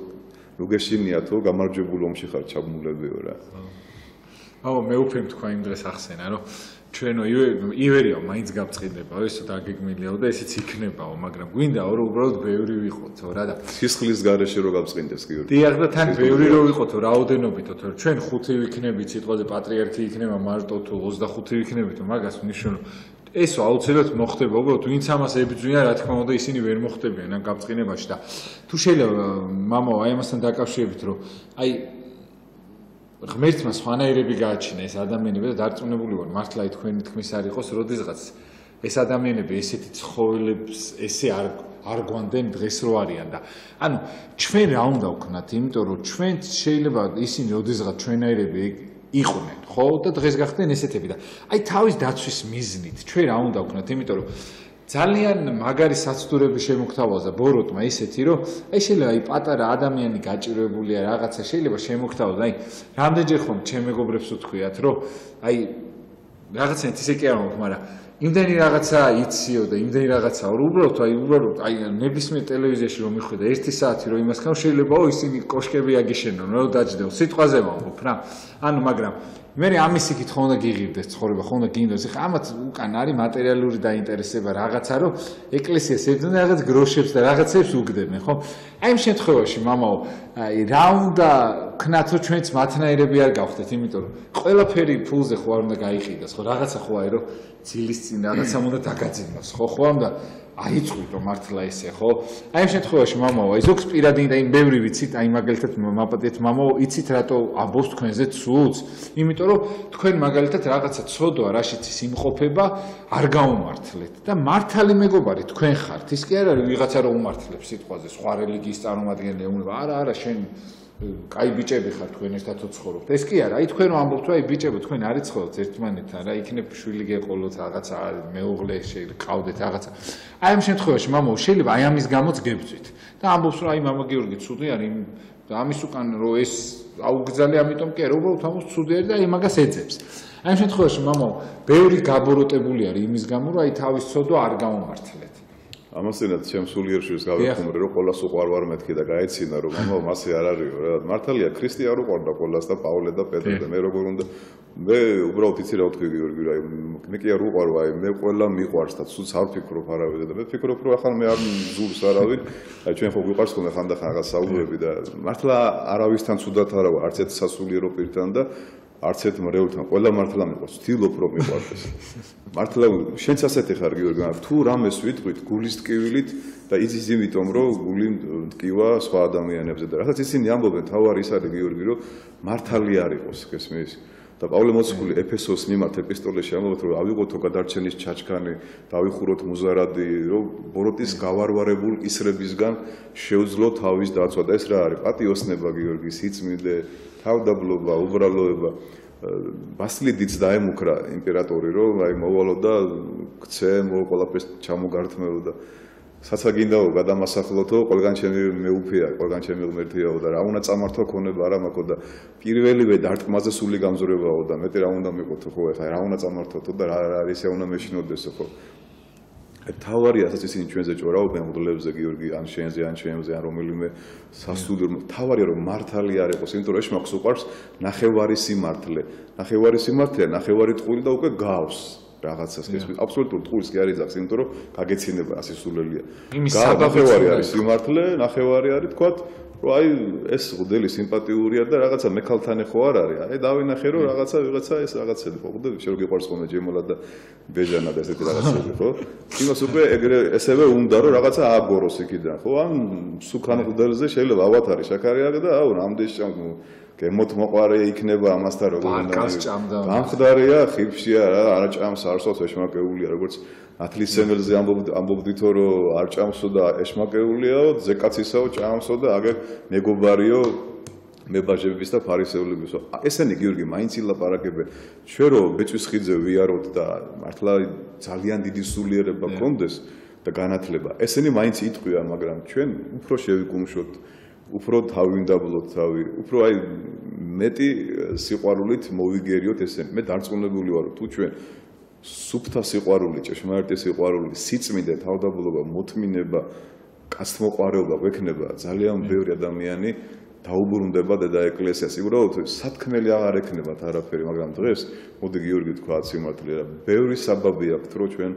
ნუგეშინია თუ გამარჯვებულ ომში ხარ ჩაბმულებიო რა აუ მე უფრემ თქვა იმ დღეს ახსენა რომ ჩვენო ივერიო მაინც გავწყინდებაო ესო დაგეგმილიაო და ესეც იქნებაო მაგრამ გვინდაო რომ უბრალოდ ბევრი ვიყოთო რა და სისხლის გარეშე რო გავწყინდეს გიორგი დიახ და თან ბევრი რო ვიყოთო რაოდენობითო რომ ჩვენ 5 ვიქნებით სიტყვაზე პატრიარქი იქნება მარტო თუ 25 ვიქნებითო მაგას ნიშნავს ესო აუცილებლად მოხდება უბრალოდ ვინც ამას ებრძვიან რა თქმა უნდა ისინი ვერ მოხდებიან ამ გავწყინებაში და თუ შეიძლება მამაო აი ამასთან დაკავშირებით რომ აი ღმერთმა სხვანაირები გააჩინა ეს ადამიანები და დარწმუნებული ვარ მართლა თქვენი თქმის არ იყოს როდესღაც ეს ადამიანები ესეთი ცხოველებს ესე არ გვანდენ დღეს რო არიან და ანუ ჩვენ რა უნდა ვქნათ იმიტომ რომ ჩვენ შეიძლება ისინი როდესღაც ჩვენაირები იყვნენ ხო და დღეს გახდნენ ესეთები და აი თავის დაცვის მიზნით ჩვენ რა უნდა ვქნათ იმიტომ რომ ძალიან მაგარი საცდურები შემოგთავაზა ბოროტმა ისეთი რომ აი შეიძლება აი პატარა ადამიანი გაჭირვებულია რაღაცა შეიძლება შემოგთავაზა აი რამდენჯერ ხომ ჩემ მეგობრებს უთქვიათ რომ აი რაღაცა ისე კი არ მომხ მაგრამ იმდენი რაღაცა იციო და იმდენი რაღაცა უბრალოდ აი ნებისმიერ ტელევიზიაში რომ მიხვდა 1 საათი რომ იმას ხარ შეიძლება ისინი კოშკები აგიშენონ რომ დაჯდეო სიტყვაზე ვამბობ რა ანუ მაგრამ მე ამის იქით ხო უნდა გიღირდეს ცხოვრება ხო უნდა გინდოს ეხლა ამათ უკან არის მატერიალური დაინტერესება რაღაცა რომ ეკლესიას ებრძენ რაღაც გროშებს და რაღაცებს უგდებენ ხო აი ამ შემთხვევაში მამაო აი რა უნდა ვქნათ რომ ჩვენც მათნაირები არ გავხდეთ იმიტომ რომ ყველაფერი ფულზე ხო არ უნდა გაიყიდოს ხო რაღაცა ხო აი რომ ძილის წინ რაღაცა უნდა დაგაძინოს ხო ამ და აიწყვიტო მართლა ესე ხო? აი ამ შემთხვევაში მამაო, აი ზოგს პირადი და იმ ბევრი ვიცით, აი მაგალითად მაპატეთ მამაო, იცით რატო ამბობს თქვენზე ცუდს? იმიტომ რომ თქვენ მაგალითად რაღაცა ცოდვა, რაშიც ის იმყოფება, არ გაუმართლეთ და მართალი მეგობარი თქვენ ხართ. ის კი არ არის ვიღაცა რომ უმართლებს სიტყვაზე, სხვა რელიგიის წარმომადგენელი უნდა, არა, შენ კაი ბიჭები ხართ თქვენ ერთად ცხოვრობთ. ეს კი არა, აი თქვენ რომ ამბობთ, აი ბიჭებო, თქვენ არ იცხოვრობთ ერთმანეთთან, რა, იქნებ შვილი გეყოლოთ, რაღაცა მეუღლე შეყავდეთ, რაღაცა. აი ამ შემთხვევაში მამაო, შეიძლება აი ამის გამოც გებძვით. და ამბობს, რომ აი მამა გიორგი ცუდი არის, და ამის უკან რომ ეს აუგზალე, ამიტომ კი არა, უბრალოდ ამბობს ცუდი არის და აი მაგას ეძებს. აი ამ შემთხვევაში მამაო, ბევრი გაბოროტებული არის იმის გამო, რომ აი თავის ცოდვა არ გაუმართლეთ. ამასთანავე ჩემ სულიერშვილს გავიხმარე რომ ყველას უყვარვარ მეთქი და გაეცინა რომ მამაო მასე არ არისო რა მართალია ქრისტე არ უყვარდა ყველას და პავლე და პეტრე და მე როგორ უნდა მე უბრალოდ იცი რა ვთქვი გიორგი რა მე კი არ უყვარვა აი მე ყველა მიყვარს და სულს არ ფიქრობ არავინ და მე ფიქრობ რომ ახლა მე არ ზურს არავინ აი ჩვენ ხო გვიყვარს ხოლმე ხანდახან რაღაც საუბრები და მართლა არავისთან ცუდად არა ვარ არც ერთ სასულიერო პირთან და არც ერთ მრევლთან ყველა მართლა მიყვარს ვთილობ რომ მიყვარდეს მართლა შენც ასეთი ხარ გიორგი თუ რამეს ვიტყვით გულის ტკივილით და იცის იმიტომ რომ გული ტკივა სხვა ადამიანებზე და რასაც ისინი ამბობენ თავარი ის არის გიორგი რომ მართალი არ იყოს გესმის და პავლე მოციქული ეფესოს მიმართ ეპისტოლეში ამბობს რომ ავიღოთო გადარჩენის ჩაჩქანი დავიხუროთ მუზარადი რომ ბოროტის გავარვარებულ ისრებისგან შეუძლო თავის დაცვა და ეს რა არის პატიოსნება გიორგი სიწმინდე თავდაბლობა უბრალოება ბასილიდიც დაემუქრა იმპერატორი რომ აი მოვალო და ქცე ყველაფერს ჩამოგართმევო და საცა გინდაო გადამასახლოთო ყველგან ჩემი მეუფეა ყველგან ჩემი ღმერთიაო და რა უნდა წამართვა ქონება არა მაქვს და პირველივე დარტყმაზე სული გამზრებაო და მეტი რა უნდა მიყოთო ხო ეხლა რა უნდა წამართვათო და რა არის ეს უნდა მეშინოდესო ხო თავარი ასაც ისინი ჩვენზე ჭვერავენ მღვდლებზე გიორგი ან შენზე ან ჩემზე ან რომელიმე სასულიერო თავარია რომ მართალი არ იყოს იმიტომ რომ ეშმაკს უყვარს ნახევარი სიმართლე ნახევარი ტყუილი და უკვე გავს რაღაცას ეს აბსოლუტურად ტყუილს კი არ იძახს იმიტომ რომ გაგეცინება ასისულელია ნახევარი არის სიმართლე ნახევარი არის თქვა რომ აი ეს მღვდელი სიმპათიურია და რაღაცა მექალთან ხო არ არის აი დავინახე რომ ვიღაცა ეს რაღაცები ხო მღვდელი შენ რო გიყვარს ხოლმე ჯემოლა და ბეჟანა და ესეთი რაღაცები ხო იმას უკვე ეგრე ესევე უნდა რომ რაღაცა ააგოროს იქიდან ხო ან სუქან მღვდელზე შეიძლება ავათარი შაქარიაგი და აუ რამდენი ჭამ გემოთ მოყარე იქნება ამასთან როგორ უნდა გამხდარია ხიფშია რა არა ჭამს არსოს ეშმაკეულია როგორც ათლისემელზე ამბობდითო რომ არ ჭამსო და ეშმაკეულიაო ზეკაცისაო ჭამსო და აგერ მეგობარიო მებაჟებების და ფარისეულებისო ესენი გიორგი მაინც ილაპარაკებენ ჩვენ რომ ბეწვის ხიძე ვიაროთ და მართლა ძალიან დიდი სულიერება გქონდეს და განათლება ესენი მაინც იტყვიან მაგრამ ჩვენ უფრო შევიკუმშოთ უფრო თავი ვინდაბლოთ თავი უფრო აი მეტი სიყვარულით მოვიგერიოთ ესენი მე დარწმუნებული ვარ თუ ჩვენ სუფთა სიყვარული ჭეშმარიტი სიყვარული სიწმინდე თავდაბლობა მოთმინება კაცთმოყვარეობა გვექნება ძალიან ბევრი ადამიანი დაუბრუნდება დედა ეკლესიას უბრალოდ სათქმელი აღარ ექნებათ არაფერი მაგრამ დღეს მოდი გიორგი თქვა სიმართლე რა ბევრი საბაბი აქვს რომ ჩვენ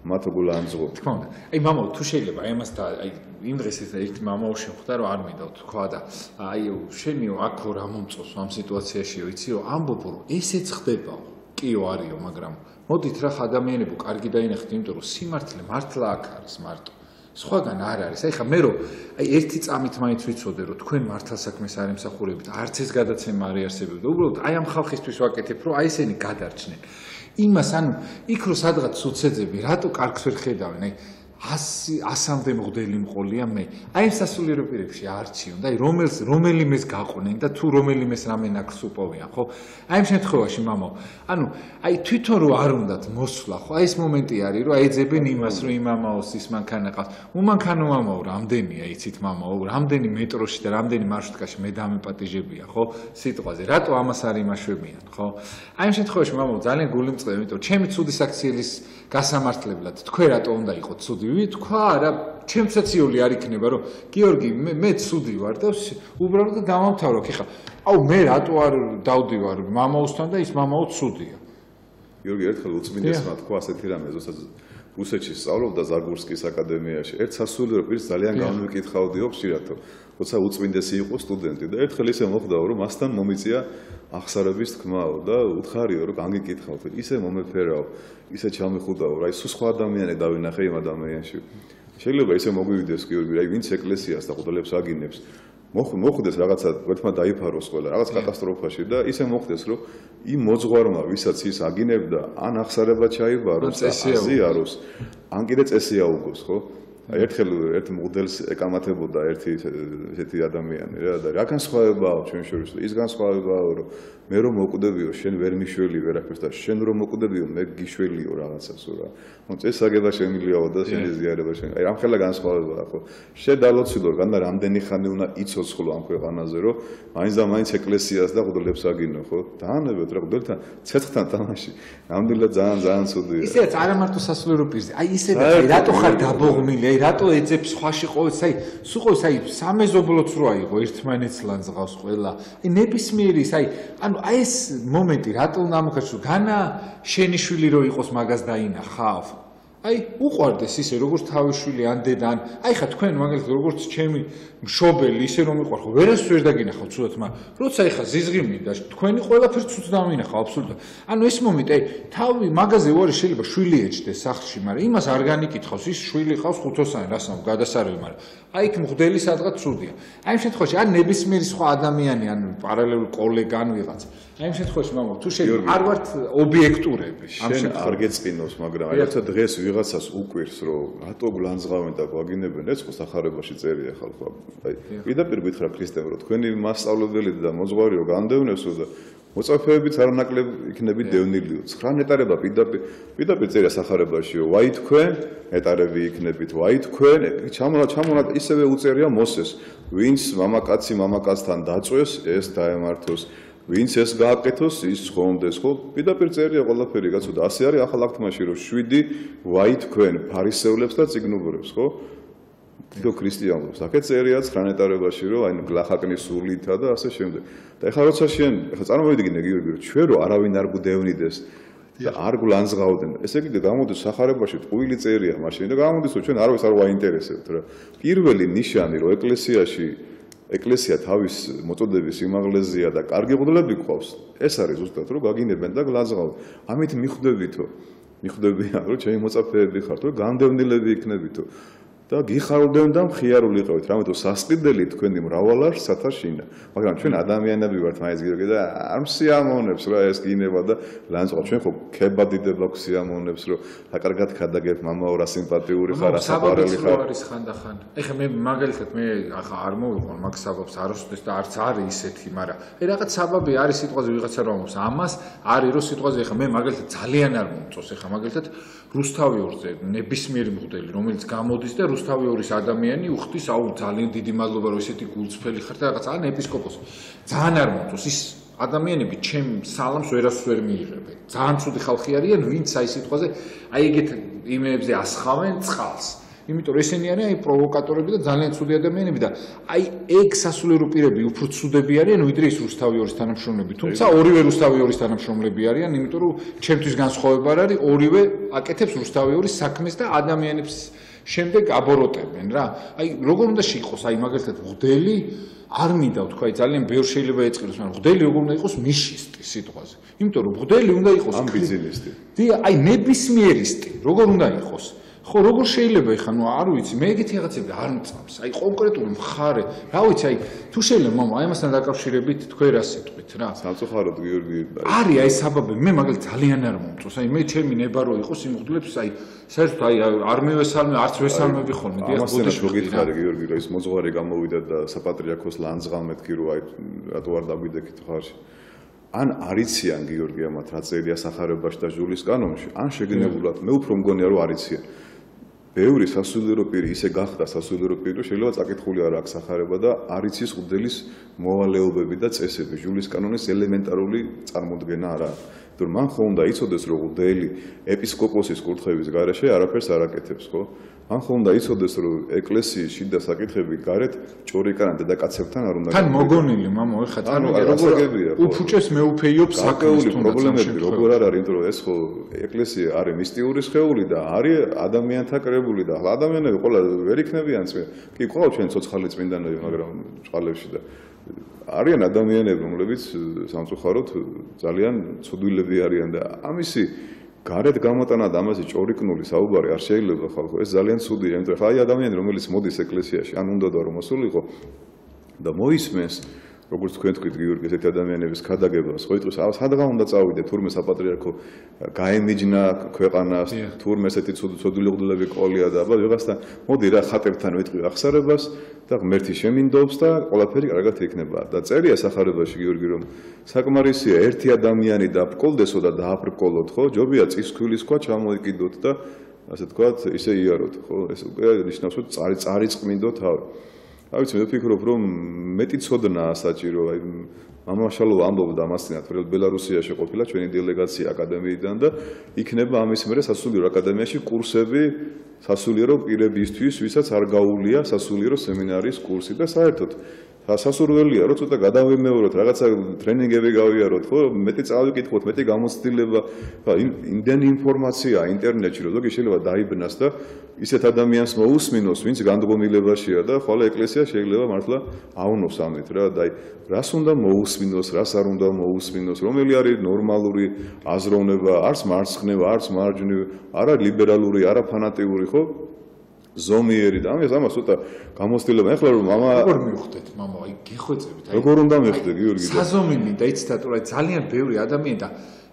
მათ გულანძღოთ თქმა უნდა აი მამაო თუ შეიძლება აი ამას და აი იმ დღეს ეს ერთი მამაო შეხვდა რომ არ მინდა თქვა და აი შენიო აქო რა მომწონს ამ სიტუაციაშიო იციო ამბობო რომ ესეც ხდებაო კიო არისო მაგრამ მოდით რა ადამიანებო კარგი დაინახეთ იმიტომ რომ სიმართლე მართლა აქ არის მარტო სხვაგან არ არის. აი ხა მე რომ აი ერთი წამით მაინც ვიცოდე რომ თქვენ მართალსაქმეს არ ემსახურებით, არც ეს გადაცემა არ იარსებებდა. უბრალოდ აი ამ ხალხისთვის ვაკეთებ, რომ აი ესენი გადარჩნენ. იმას ანუ იქ რომ სადღაც უცეძები, რატო კარგს ვერ ხედავენ? აი 100-მდე მღვდელი მყოლია მე. აი ამ სასულიერო პირებში არჩიონ და აი რომელიმეს გაყვნენ და თუ რომელიმეს რამე ნაკს უპოვიან, ხო? აი ამ შემთხვევაში მამო, ანუ აი თვითონ რო არ უნდათ მოსვლა, ხო? აი ეს მომენტი არის, რომ აიძებენ იმას, რომ იმ მამაოს ის მანქანა ყავს. უმანქანო მამაო, რამდენია იცით მამაო, რამდენი მეტროში და რამდენი მარშრუტკაში მე დამეპატიჟებია, ხო? სიტყვაზე. რატო ამას არ იმაშვებიან, ხო? აი ამ შემთხვევაში მამაო, ძალიან გული მწყდება, იმიტომ ჩემი ცუდი საქციელის გასამართლებლად თქვენ რატო უნდა იყოთ ცუდი? თქვა რა ჩემსაც იოლი არ იქნება რომ გიორგი მე ცუდი ვარ და უბრალოდ დამამთავრე ხა აუ მე რატო არ დავდივარ მამაოსთან და ის მამაო ცუდია გიორგი ერთხელ უწმინდესმა თქვა ასეთი რამე ზუსტად რუსეთში სწავლობდა ზაგურსკის აკადემიაში ერთ სასულიერო პირს ძალიან გამოვიკითხავდიო ხშირად როცა უწმინდესი იყო სტუდენტი და ერთხელ ისე მოხდაო რომ მასთან მომიწია ახსარების თქმაო და უთხარიო რომ განგიკითხავთ ისე მომეფერაო ისე ჩამიხუდაო რა ის სხვა ადამიანი დავინახე იმ ადამიანში შეიძლება ისე მოგვივიდეს გიორგი რა ვინც ეკლესიას და ყუდელებს აგინებს მოხდეს რაღაცა ერთმა დაიფაროს ყველა რაღაც კატასტროფაში და ისე მოხდეს რომ იმ მოძღვარმა ვისაც ის აგინებდა ან ახსარება ჩაიბაროს აზიაროს ან კიდე წესი აუგოს ხო აი ერთხელ ერთ მოდელს ეკამათებოდა ერთი ადამიანი რა და რა განსხვავებაა ჩვენ შორის ის განსხვავებაა რომ მე რომ მოკვდებიო შენ ვერ მიშველი ვერაფერს და შენ რომ მოკვდებიო მე გიშველიო რაღაცას რა მო წესაგება შემილიაო და შეიძლება შენ აი ამხელა განსხვავებაა ხო შენ დალოცილო განა რამდენი ხანი უნდა იცოცხლო ამ ქვეყანაზე რომ მაინც და მაინც ეკლესიას და ყუდელებს აგინო ხო დაანებოთ რა ყუდელთან ცეცხლთან თამაში ნამდვილად ძალიან ცუდია ისეც არა მარტო სასულიერო პირზე აი ისედაც რატო ხარ დაბოღმილი რატო ეძებს სხვაში ყოველს აი სულ ყოველს აი სამეზობლოც რო აიღო ერთმანეთს ლანძღავს ყველა აი ნებისმიერი ის აი ანუ აი ეს მომენტი რატო უნდა ამოხერხო განა შენი შვილი რო იყოს მაგას დაინახავ აი უყვარდეს ისე როგორც თავი შვილი ან დედა ან აი ხა თქვენ მაგალითად როგორც ჩემი მშობელი ისე რომ მიყვარ ხო ვერას ვერ დაგინახავ ცუდად მაგრამ როცა აი ხა ზიზღიმი და თქვენი ყველაფერს ცუდ დავინახავ აბსოლუტურად ანუ ეს მომენტი აი თავი მაგაზე უარი შეიძლება შვილი ეჭდეს სახლში მაგრამ იმას არ განიკითხავს ის შვილი ყავს ხუთოსანი რასამ გადასარევი მაგრამ აი იქ მღვდელი სადღაც ცუდია აი ამ შემთხვევაში ან ნებისმიერი სხვა ადამიანი ან პარალელური კოლეგა ან ვიღაც აი ამ შემთხვევაში მამა თუ შეიძლება არ ვართ ობიექტურები ამ შემთხვევაში არ გეწყინოს მაგრამ აი როცა დღეს ვიღაცას უკვირს რომ რატო გლანძღავენ და გვაგინებენ ეწყო სახარებაში წერია ხალხო აი პირდაპირ გითხრა ქრისტემ რომ თქვენი მასწავლებელი და მოძღვარიო განდევნესო და მოწაფეებიც არანაკლებ იქნები დევნილიო 9 ნეტარება პირდაპირ წერია სახარებაშიო ვაი თქვენ ნეტარები იქნებით ვაი თქვენ ჩამონა ისევე უწერია მოსეს ვინც მამაკაცი მამაკაცთან დაწვეს ეს დაემართოს ვინც ეს გააკეთოს, ის ხონდეს, ხო? პირდაპირ წერია ყველაფერი, კაცო, და ასე არის ახალ აქტმაში, რომ 7 ვაი თქვენ ფარისევლებს და წიგნუბრებს, ხო? თითო ქრისტიანობს. აქეთ წერია 9 ეტარებაში, რომ აი გლახაკნის სულითა და ასე შემდეგ. და ეხლა როცა წარმოვიდგინე გიორგი, რომ ჩვენ რო არავინ არ გვდევნიდეს და არ გლანძღავდნენ. ესე იგი გამოდის სახარებაში ტყუილი წერია მაშინ და გამოდის რომ ჩვენ არავის არ ვაინტერესებთ რა. პირველი ნიშანი რომ ეკლესია თავის მოწოდების სიმაღლეზეა და კარგი ყდლები ყავს. ეს არის ზუსტად რომ გაგინებენ და გლანძღავთ. ამით მიხვდებიან რომ ჩემი მოწაფეები ხართ, რომ განდევნილები იქნებითო. და გიხარდნენ და მხიარული იყავით, რამე თუ სასყიდელი თქვენი მრავალარ სათაშინა. მაგრამ ჩვენ ადამიანები ვართ მაინც გიორგი და არ მსიამოვნებს რა ეს გინება და ლანძღვა ჩვენ ხო ქებადიდება გვსიამოვნებს რომ აკარგად ქადაგებ მამაო რა სიმპათიური ხარ რა საყვარელი ხარ. არის ხანდახან. ეხლა მე მაგალითად მე ახლა არ მოვიყვან მაგ საბაბს არ უსწრებს და არც არის ისეთი, მაგრამ აი რაღაც საბაბი არის სიტყვაზე ვიღაცა რომ ამობს. ამას არის რომ სიტყვაზე ეხლა მე მაგალითად ძალიან არ მომწონს ეხლა მაგალითად რუსთავიორზე ნებისმიერი მღვდელი რომელიც გამოდის და რუსთავიორის ადამიანი უხდის აუ ძალიან დიდი მადლობა რომ ესეთი გულწრფელი ხარ და რაღაც ან ეპისკოპოსი ძალიან არ მომწონს ის ადამიანები ჩემ სალამს ვერას ვერ მიიღებენ ძალიან ცუდი ხალხი არიან ვინც აი სიტყვაზე აი ეგეთ იმეებზე ასხავენ წყალს იმიტომ რომ ესენი არიან აი პროვოკატორები და ძალიან ცუდი ადამიანები და აი ეგ სასულიერო პირები უფრო ცუდები არიან ვიდრე ის რუსთავიორის თანამშრომლები თუმცა ორივე რუსთავიორის თანამშრომლები არიან იმიტომ რომ ჩემთვის განსხვავება არ არის ორივე აკეთებს რუსთავიორის საქმეს და ადამიანებს შემდეგ აბოროტებენ რა აი როგორ უნდა შეიყოს აი მაგალითად მღვდელი არ მინდა ვთქვა აი ძალიან ბევრ შეიძლება ეწყიროს მაგრამ მღვდელი როგორ უნდა იყოს ნიშისტი სიტყვაზე იმიტომ რომ მღვდელი უნდა იყოს ამბიძილისტი აი ნებისმიერისტი როგორ უნდა იყოს ხო როგორ შეიძლება ეხლა ნუ არ ვიცი მე ეგეთი რაღაცები არ მწამს აი კონკრეტული მხარე რა ვიცი აი თუ შეიძლება მამა აი ამასთან დაკავშირებით თქვენ რა სიტყვით რა სამწუხაროდ გიორგი არის აი საბაბი მე მაგალითად ძალიან არ მომწონს აი მე ჩემი ნება რო იყოს იმ მღვდლებს აი საერთოდ აი არ მევესალმე არც ვესალმები ხოლმე დიახ ბუდეში მოგითხარი გიორგი რომ ის მოძღვარი გამოვიდა და საპატრიარქოს ლანძღვა მეთქი რომ აი რატო არ დაგვიდექით ხარში ან არიციან გიორგი ამათ რა წერია სახარებაში და ჟულის კანონში ან შეგნებულად მე უფრო მგონია რომ არიციან ბევრი სასულიერო პირი ისე გახდა სასულიერო პირი რომ შეიძლება წაკითხული არ აქვს სახარება და არ იცის მღვდლის მოვალეობები და წესები ჟულის კანონის ელემენტარული წარმოდგენა არ არის იმიტომ მან ხო უნდა იცოდეს რომ მღვდელი ეპისკოპოსის კურთხევის გარეშე არაფერს არ აკეთებს ხო მან ხო უნდა იცოდეს რომ ეკლესიის შიდა საკითხები გარეთ ჭორიკანან დედაკაცებთან არ უნდა თან მოგონილი მამო ეხლა როგორ უფუჭეს მეუფეიობს საქმეს პრობლემები როგორ არ არის იმიტომ რომ ეს ხო ეკლესია არის მისტიური სხეული და არის ადამიანთა კრებული და ადამიანები ყველა ვერ იქნებიან წმინდა კი ყავ ჩვენ ცოცხალი წმინდანები მაგრამ წყალებში და არიან ადამიანები რომლებიც სამწუხაროდ ძალიან ცუდვილები არიან და ამისი გარეთ გამოტანა და ამაზე ჭორიკნული საუბარი არ შეიძლება ხალხო ეს ძალიან ცუდია იმიტომ რომ აი ადამიანი რომელიც მოდის ეკლესიაში ან უნდა და რომ მოსულიყო და მოისმენს როგორც თქვენ თქვით გიორგი ესეთი ადამიანების ქადაგებას ხო იტყვის სადღა უნდა წავიდე თურმე საპატრიარქო გაემიჯნა ქვეყანას თურმე ესეთი ცუდული ყდლები ყოლია და აბა ვიღაცთან მოდი რა ხატებთან ვიტყვი აღსარებას და ღმერთი შემინდობს და ყველაფერი კარგად იქნება და წერია სახარებაში გიორგი რომ საკმარისია ერთი ადამიანი დაბრკოლდესო და დააბრკოლოთ ხო ჯობია წისქვილის ქვა ჩამოიკიდოთ და ასე თქვათ ისე იაროთ ხო ეს უკვე ნიშნავს რომ წარიწყმინდო თავი რა ვიცი მე ვფიქრობ რომ მეტი ცოდნაა საჭირო აი მამაშალო ამბობდა ამასთანავ რომ ბელარუსიაში ყოფილა ჩვენი დელეგაცია აკადემიიდან და იქნება ამის მერე სასულიერო აკადემიაში კურსები სასულიერო პირებისთვის ვისაც არ გაუვლია სასულიერო სემინარიის კურსი და საერთოდ სასურველია რომ ცოტა გადავემეოროთ რაღაცა ტრენინგები გავიაროთ ხო მეტი წავიკითხოთ მეტი გამოცდილება იმდენი ინფორმაცია ინტერნეტში რომ ზოგი შეიძლება დაიბნას და ისეთ ადამიანს მოусმინოს ვინც განდგომილებაშია და ხოლმე ეკლესია შეიძლება მართლა აუნოს ამით რა და აი რას უნდა მოусმინოს რას არ უნდა მოусმინოს რომელი არის ნორმალური აზროვნება არც მარცხნევა არც მარჯვნივ არა ლიბერალური არა ფანატიკური ხო ზომიერი და ამას ცოტა გამოცდილება ეხლა რომ მამა როგორ მივხვდეთ მამა აი გიხვეწებით აი როგორ უნდა მივხვდე გიორგი საზომი მინდა იცით რა ძალიან ბევრი ადამიანი და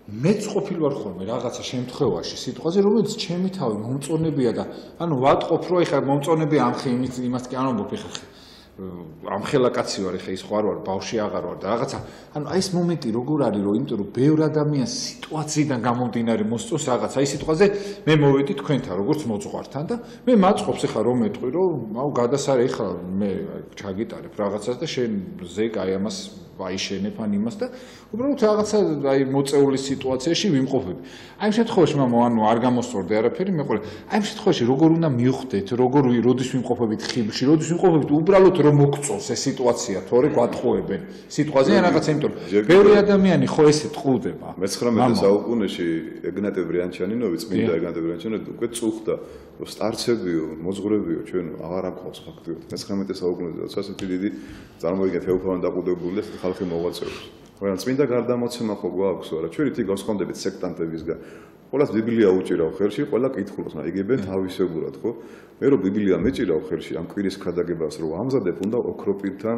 მეც ყოფილი ვარ ხოლმე რაღაცა შემთხვევაში სიტყვაზე რომელიც ჩემი თავი მომწონებია და ანუ ვატყობ რომ ეხლა მომწონებია ამხი იმას კი არ ამბობ ეხლა ამხელა კაცი ვარ ეხლა ის ხო არ ვარ ბავშვი აღარ ვარ და რაღაცა ანუ აი ეს მომენტი როგორ არის რომ იმიტომ რომ ბევრ ადამიანს სიტუაციიდან გამომდინარე მოსწონს რაღაცა აი სიტყვაზე მე მოვედი თქვენთან როგორც მოძღვართან და მე მაწყობს ეხლა რომ მეტყვი რომ აუ გადასარე ეხლა მე ჩაგიტარებ რაღაცას და შენ ზეკ აი ამას აიშენებ ან იმას და უბრალოდ რაღაცა აი მოწეული სიტუაციაში ვიმყოფები. აი ამ შემთხვევაში ანუ არ გამოსწორდი არაფერი, მე ყოლა. აი ამ შემთხვევაში როგორ უნდა მივხვდეთ, როდის ვიმყოფებით ხიბლში, როდის ვიმყოფებით უბრალოდ რომ მოგწოს ეს სიტუაცია, თორე გვატყუებენ სიტყვაზე ან რაღაცა, იმიტომ რომ ბევრი ადამიანი ხო ესე ტყუდება. მე-19 საუკუნეში ეგნატე ბრიანჩანინოვი, წმინდა ეგნატე ბრიანჩანინოვი უკვე წუხდა, რომ სტარცებიო, მოძღვრებიო ჩვენ აღარ აქვს ფაქტიურად. მე-19 საუკუნეში ასეთი დიდი წარმოიგეთ ეუფორან დაყუდებული და ხალხი მოღვაწეობს. მაგრამ წმინდა გარდამოცემა ხო გვაქვს, არა? ჩვენ ითი გავსხონდებით სექტანტებისგან. ყველას ბიბლია უჭირავ ხელში, ყველა კითხულობს, მაგრამ იგებენ თავისებურად, ხო? მე რომ ბიბლია მეჭირავ ხელში, ამ კვირის ქადაგებას რომ ამზადებ, უნდა ოქროპირთან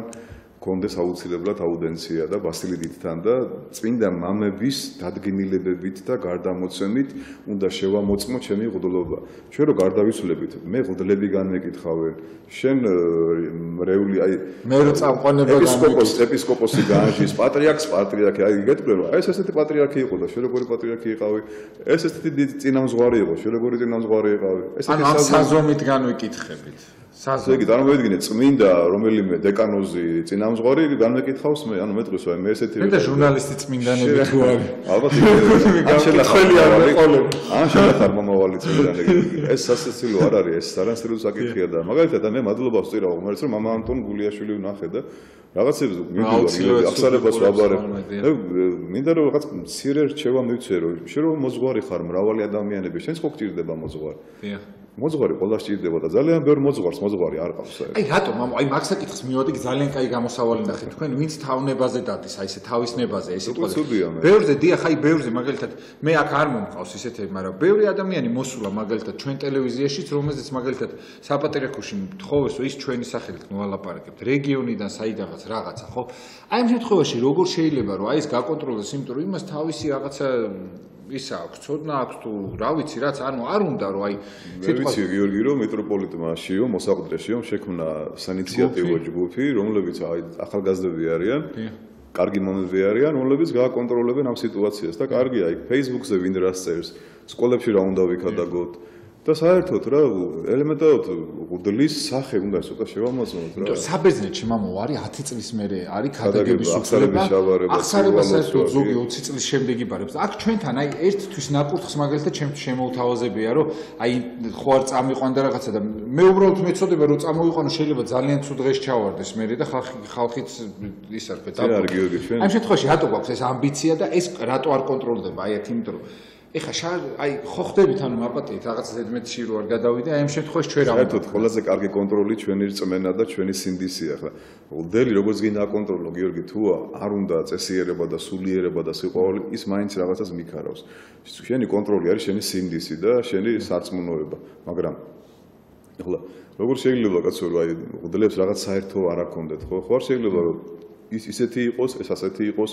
კონდეს აუცილებლად აუდენცია და ბასილიდითთან და წმინდა მამების დადგენილებებით და გარდამოცემით უნდა შევამოწმო ჩემი ღდლობა. ჩვენ რო გარდავიცვლებით, მე ღდლები განმეკითხავენ, შენ მრევლი, აი მე რო წამყვანება ეპისკოპოსი განაჟის, პატრიარქი, აი გეტყვი რომ ეს ესეთი პატრიარქი იყო და შენ როგორი პატრიარქი იყავი, ეს ესეთი დიდი წინამძღვარი იყო, შენ როგორი წინამძღვარი იყავი. ანუ ამ საზომით განვიკითხებით. იგი წარმოვიდგინე წმინდა რომელიმე დეკანოზი წინამძღვარი განმეკითხავს მე ანუ მეტყვის აი მე ესეთი მე და ჟურნალისტი წმინდანები თუ არის ალბათ ან შეხარ მომავალი წმინდანები ეს სასაცილო არ არის ეს არასდროს საკითხია და მაგალითად მე მადლობას ვწირავ ღმერთს რომ მამა ანტონ გულიაშვილი ვნახე და რაღაცებს მივიდოდი ახსარებას ვაბარებ მინდა რომ რაღაც მცირე რჩევა მივცე რომ შენ რომ მოძღვარი ხარ მრავალი ადამიანები შენს ხო გჭირდება მოძღვარი დიახ მოძღვარი ყველა სჭირდება და ძალიან ბევრ მოძღვარი არ ყავს აი რატომ აი მაგ საკითხს მივოდი ძალიან კაი გამოსავალი ნახე თქვენ ვინც თავნებაზე დადის აი ესე თავის ნებაზე ეს სიტყვაზე ბევრზე დიახ აი ბევრზე მაგალითად მე აქ არ მომყავს ისეთები მაგრამ ბევრი ადამიანი მოსულა მაგალითად ჩვენ ტელევიზიაშიც რომელზეც მაგალითად საპატრიარქოში მთხოვეს რომ ის ჩვენი სახელით ნოალაპარაკებთ რეგიონიდან საიდანაც რაღაცა ხო აი ამ შემთხვევაში როგორ შეიძლება რომ აი ეს გაკონტროლდეს იმიტომ რომ იმას თავისი რაღაცა ისა აქვს, ცოდნა აქვს თუ რა ვიცი რაც, ანუ არ უნდა რომ აი ვიცი გიორგი რომ მეტროპოლიტმა შიო მოსაყდრეშიო შექმნა საინიციატივო ჯგუფი, რომლებიც აი ახალგაზრდები არიან. კარგი მომენტი არიან, რომლებიც გააკონტროლებენ ამ სიტუაციას და კარგია აი Facebook-ზე ვინ რას წერს, სკოლებში რა უნდა ვიქადაგოთ და საერთოდ რა ელემენტარულად ღუდლის სახე უნდა ცოტა შევამოწმოთ რა. საბერძნეთში მამოვარი 10 წლის მერე არის ქადაგების უფლება. ახსარება საერთოდ ზოგი 20 წლის შემდეგ იბარებს. აქ ჩვენთან აი ერთთვის ნაკურთხს მაგალითად ჩემთვის შემოუთავაზებია რომ აი ხო არ წამიყვან და რაღაცა და მე უბრალოდ მეწოდება რომ წამოიყვანო შეიძლება ძალიან ცუდ დღეს ჩავარდეს მერე და ხალხიც ის არ ქვია. ამ შემთხვევაში რატო გვაქვს ეს ამბიცია და ეს რატო არ კონტროლდება აი აქ იმიტომ რომ ეხა აი ხო ხდებით ანუ მაპატიეთ რაღაცა ზედმეტში რო არ გადავიდე აი ამ შემთხვევაში ჩვენ რა საერთოდ ყველაზე კარგი კონტროლი ჩვენი რწმენა და ჩვენი სინდისია ხა უდელი როგორც გინდა აკონტროლო გიორგი თუ არ უნდა წესიერება და სულიერება და სიყვარული ის მაინც რაღაცას მიქარავს შენი კონტროლი არის შენი სინდისი და შენი სარწმუნოება მაგრამ ეხლა როგორ შეიძლება კაცო რომ აი უდელებს რაღაც საერთო არ აქონდეთ ხო არ შეიძლება რომ ის ისეთი იყოს ეს ასეთი იყოს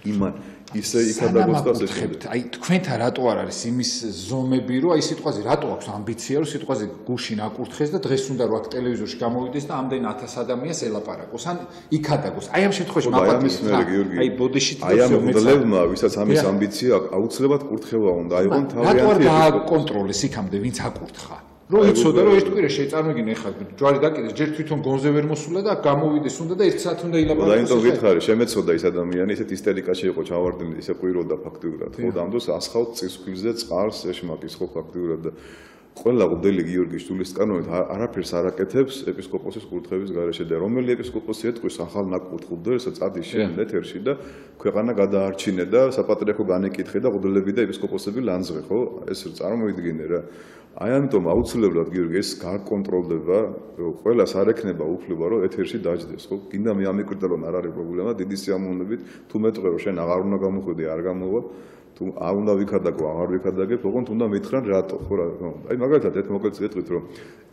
იმან ისე იქადაგოს და ასე შეგებთ. აი თქვენთან რატო არ არის იმის ზომები, რომ აი სიტყვაზე რატო აქვს ამბიცია, რომ სიტყვაზე გუშინ აკურთხეს და დღეს უნდა რომ აქ ტელევიზორში გამოვიდეს და ამდენ 1000 ადამიანს ელაპარაკოს, ან იქადაგოს. აი ამ შემთხვევაში მაპატიეთ. აი ბოდიში აი ამ მოდელებმა, ვისაც ამის ამბიცია აქვს, აუცილებლად კურთხევა უნდა აიღონ თავიანთი. რატო არ გააკონტროლეს იქამდე ვინც აკურთხა? რო იცოდა რომ ერთ კვირაში წარმოიდგინე ხა ჯვარი დაკიდეს ჯერ თვითონ გონზე ვერ მოსულა და გამოვიდეს უნდა და 1 საათ უნდა ილაპარაკოს. და იმიტომ გითხარი, შემეცოდა ის ადამიანი, ისეთ ისტერიკაში იყო ჩავარდნილი, ისე ყვიროდა ფაქტიურად. ხო და ამ დროს ასხავთ წისქვილზე წყარს ეშმაკის ხო ფაქტიურად და ყველა უდელი გიორგის შვილის კანონით არაფერს არ აკეთებს ეპისკოპოსის კურთხევის გარეშე და რომელი ეპისკოპოსი ეთქვის ახალ ნაკურთხულზე, ესა წადის შენ ეთერში და ქვეყანა გადაარჩინე და საპატრიარქო განეკითხე და უდელები და ეპისკოპოსები ლანძღე, ხო? ეს წარმოიდგინე რა. აი ამიტომ აუცილებლად გიორგი ეს გაკონტროლდება, ყველას არ ექნება უფლება რომ ეთერში დაждდეს, ხო? კიდე მე ამიკვირდა რომ არ არის პრობლემა, დიდი სიამოვნებით თუ მეტყვე რომ შენ აღარ უნდა გამოხვიდე, არ გამოვა, თუ არ უნდა ვიქადაგო, აღარ ვიქადაგებ, ოღონდ უნდა მითხრან რატო, ხო რა. აი მაგალითად ერთ მოკლედ გეტყვით რომ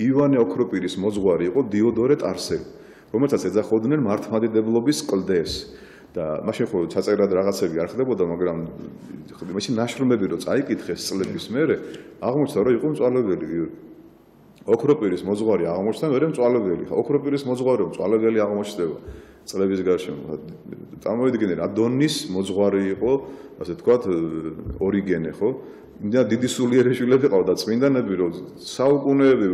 ივანე ოქროპირის მოძღვარი იყო დიოდორე ტარსელი, რომელსაც ეძახოდნენ მართლმადიდებლობის კლდეს. და მაშინ ხო ჩაწერად რაღაცები არ ხდებოდა, მაგრამ მაშინ ნაშრომები რო წაიკითხეს წლების მერე, აღმოჩნდა რომ იყო მწვალებელი გიორგი. ოქროპირის მოძღვარი აღმოჩნდა მერე მწვალებელი. ოქროპირის მოძღვარი მწვალებელი აღმოჩნდება. წლების გარშემო. წარმოვიდგინე, ადონის მოძღვარი იყო, ასე ვთქვათ, ორიგენე, ხო? და დიდი სულიერი შვილები ყავდა წმინდანები, რომ საუკუნეები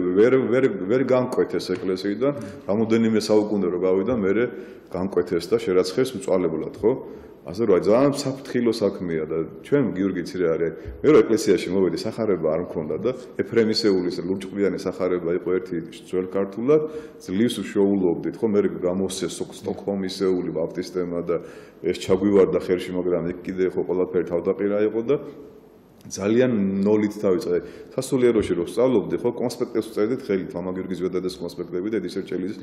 ვერ განკვეთეს ეკლესიიდან, რამოდენიმე საუკუნე რო გავიდა, მერე განკვეთეს და შერაცხეს მწვალებლად, ხო? ასე რომ ძალიან საფრთხილო საქმეა და ჩვენ გიორგი ცირე არის. მე რო ეკლესიაში მოვედი, სახარება არ მქონდა და ეფრემისეულის ლურჯყრიანი სახარება იყო ერთი ძველ ქართულად, ძლივს შოულობდით, ხო? მე გამოსცეს სტოკჰოლმისეული ბაპტისტებმა და ეს ჩაგვივარდა ხელში, მაგრამ იქ კიდე ხო ყველაფერი თავდაყირა იყო და ძალიან ნოლით დავიწყე. სასულიეროში რო ვსწავლობდი, ხო, კონსპექტებს ვწერდით ხელით, მამა გიორგის ზედადეს კონსპექტები და ედისერ ჭელიძის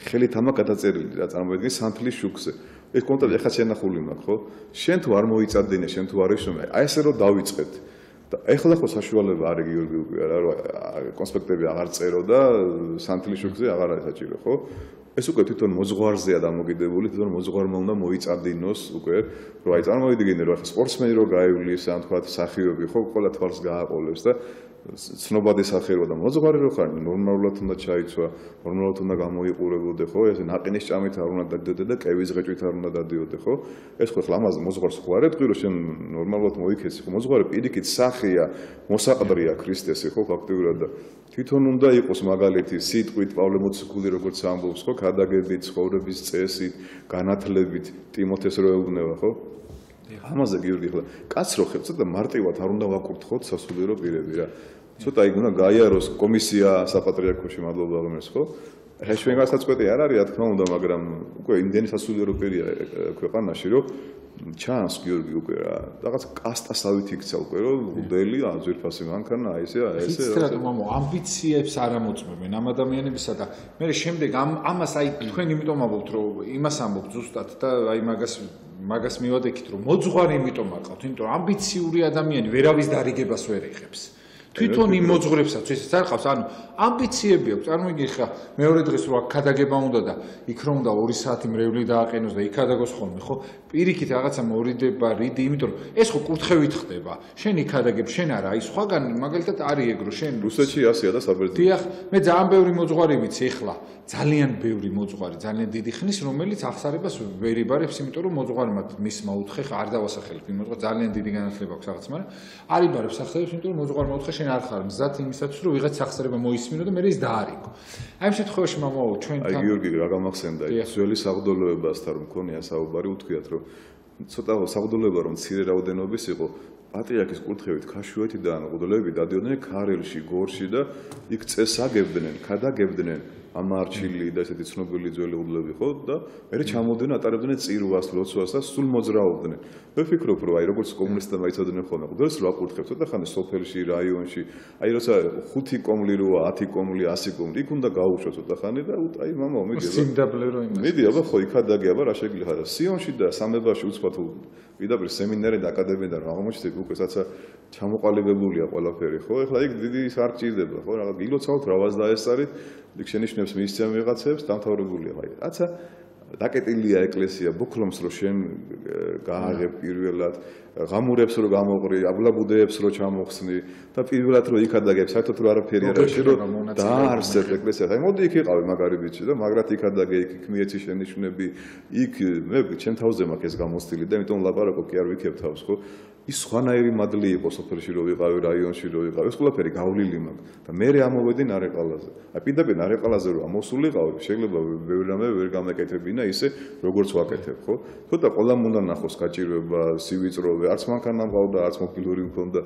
ხელით ამა გადაწერილი რა წარმოიდგინე სანთლის შუქზე. ეს კონტაქტი ახლა შენახული მაქვს, ხო? შენ თუ არ მოიწადინე, შენ თუ არ ისომე, აი ესე რომ დავიწყეთ. და ეხლა ხო საშუალება არის გიორგი უკვე რა, რომ კონსპექტები აღარ წერო და სანთლის შუქზე აღარ არის საჭირო, ხო? ეს უკვე თვითონ მოძღვარზეა დამოკიდებული, თვითონ მოძღვარმა უნდა მოიწადინოს უკვე, რომ აი წარმოვიდგინე, რომ ახლა სპორტსმენი რო გაივლის, ან თქვა მსახიობი, ხო, ყველა თვალს გააყოლებს და ცნობადი სახეობა და მოძღვარი რო ხარ, ნორმალურად უნდა ჩაიცვა, ნორმალურად უნდა გამოიყურებოდე, ხო? ეს ნაყინის ჭამით არ უნდა დადიოდე და კევის ღეჭვით არ უნდა დადიოდე, ხო? ეს ხო ახლა ამაზე მოძღვარს ხო არ ეტყვი, რომ შენ ნორმალურად მოიქეცი, ხო? მოძღვარი პირიქით სახეა, მოსაყდრია ქრისტესი, ხო, ფაქტიურად და თვითონ უნდა იყოს მაგალითი სიტყვით პავლე მოციქული როგორც ამბობს, ხო, ქადაგებით, ცხოვრების წესით, განათლებით, ტიმოთეს რო ეუბნება, ხო? ამაზე გიორგი ახლა კაც რო ხებთ და მარტივად არ უნდა ვაკურთხოთ სასულიერო პირები რა. ცოტა იქ უნდა გაიაროს კომისია საპატრიარქოში, მადლობა ღმერთს, ხო? ახლა ჩვენ გასაწყვეტი არ არის, რა თქმა უნდა, მაგრამ უკვე იმდენი სასულიერო პირია ქვეყანაში, რომ ჩანს გიორგი უკვე რა, რაღაც კასტასავით იქცა უკვე, რომ მოდელი, ძვირფასი მანქანა, აი ესე, აი ესე. ის რატომ ამო ამბიციებს არ ამოწმებენ ამ ადამიანებისა და მე შემდეგ ამას აი თქვენ იმიტომ ამბობთ, რომ იმას ამბობთ ზუსტად და აი მაგას მივადექით, რომ მოძღვარი იმიტომ აყავთ, იმიტომ რომ ამბიციური ადამიანი ვერავის დარიგებას ვერ იღებს. თვითონ იმ მოძღვრებსაც ესეც არ ყავს, ანუ ამბიციები აქვს. წარმოგიდგენთ ხა მეორე დღეს რო აქ ქადაგება უნდა და იქ რომ უნდა 2 საათი მრევლი დააყენოს და იქ ქადაგოს ხოლმე, ხო? პირიქით რაღაცა მორიდება, რიდი, იმიტომ რომ ეს ხო კურთხევით ხდება. შენ იქ ქადაგებ, შენ არა, აი სხვაგან მაგალითად არის ეგრო, შენ რუსეთში ასეა და საბერძნეთში. დიახ, მე ძალიან ბევრი მოძღვარი ვიცი ეხლა. ძალიან ბევრი მოძღვარი, ძალიან დიდი ხნის, რომელიც აღსარებას ვერ იბარებს, იმიტომ რომ მოძღვარმა მის მოუთხე ხა არ დავასახელებ იმ მოძღვარს, ძალიან დიდი განათლება აქვს რაღაც, მაგრამ არ იბარებს ახსარებას, იმიტომ რომ მოძღვარმა მოუთხე შენ არ ხარ მზად იმისათვის, რომ ვიღაც ახსარება მოისმინო და მე ის დაარიგო. აი ამ შემთხვევაში მამაო, ჩვენთან აი გიორგი რა გამახსენდა, ძველი საღვთოებასთან რომ მქონია საუბარი, უთქვიათ რომ ცოტა საღვთოება რომ მცირე რაოდენობის იყო, პატრიარქის კურთხევით ქაშვეთიდან ღუდელები დადიოდნენ ქარელში, გორში და იქ წესაგებდნენ, ქადაგებდნენ ამარჩილი და ესეთი ცნობილი ძველი ღუდელები ხო და მე ჩამოდენ ატარებდნენ წირვას, ლოცვას და სულ მოძრაობდნენ. მე ვფიქრობ რომ აი როგორც კომუნისტებმა იცოდნენ ხოლმე ღუდელს რა აკურთხებთ და ხან სოფელში, რაიონში, აი როცა 5 კომლი როა, 10 კომლი, 100 კომლი, იქ უნდა გაუშვო ცოტა ხანი და აი მამაო მიდი სიმდაბლე რო იმას. მიდი აბა ხო იქ ადაგე აბა რა შეგიძლია ხარ სიონში და სამებაში უცბად პირდაპირ სემინარი და აკადემიიდან რა აღმოჩნდა უკვე საცა ჩამოყალიბებულია ყველაფერი ხო ეხლა იქ დიდი ის არ ჭირდება ხო რაღაც გილოცავთ რავას დაესწარით იქ შენიშნებს მისცემ ვიღაცებს დამთავრებულია აი რაცა დაკეტილია ეკლესია ბუქლომს რო შენ გააღებ პირველად ღამურებს რო გამოყრი აბლაბუდეებს რო ჩამოხსნი და პირველად რო იქ ადაგებ საერთოდ რო არაფერი არ არის რომ დაარსებ ეკლესიას აი მოდი იქ იყავი მაგარი ბიჭი და მაგრად იქ ადაგე იქ მიეცი შენიშვნები იქ მე ჩემ თავზე მაქვს ეს გამოცდილი და იმიტომ ლაპარაკობ კი არ ვიქებ თავს ხო ის სხვანაირი მადლი იყო სოფელში რო ვიყავი რაიონში რო ვიყავი ეს ყველაფერი გავლილი მაქვს და მე ამოვედი ნარეყალაზე აი პირდაპირ ნარეყალაზე რო ამოსულიყავი შეიძლება ბევრი რამე ვერ გამეკეთებინა ისე როგორც ვაკეთებ ხო ცოტა ყველამ უნდა ნახოს გაჭირვება სივიწროვე არც მანქანა მყავდა არც მობილური მქონდა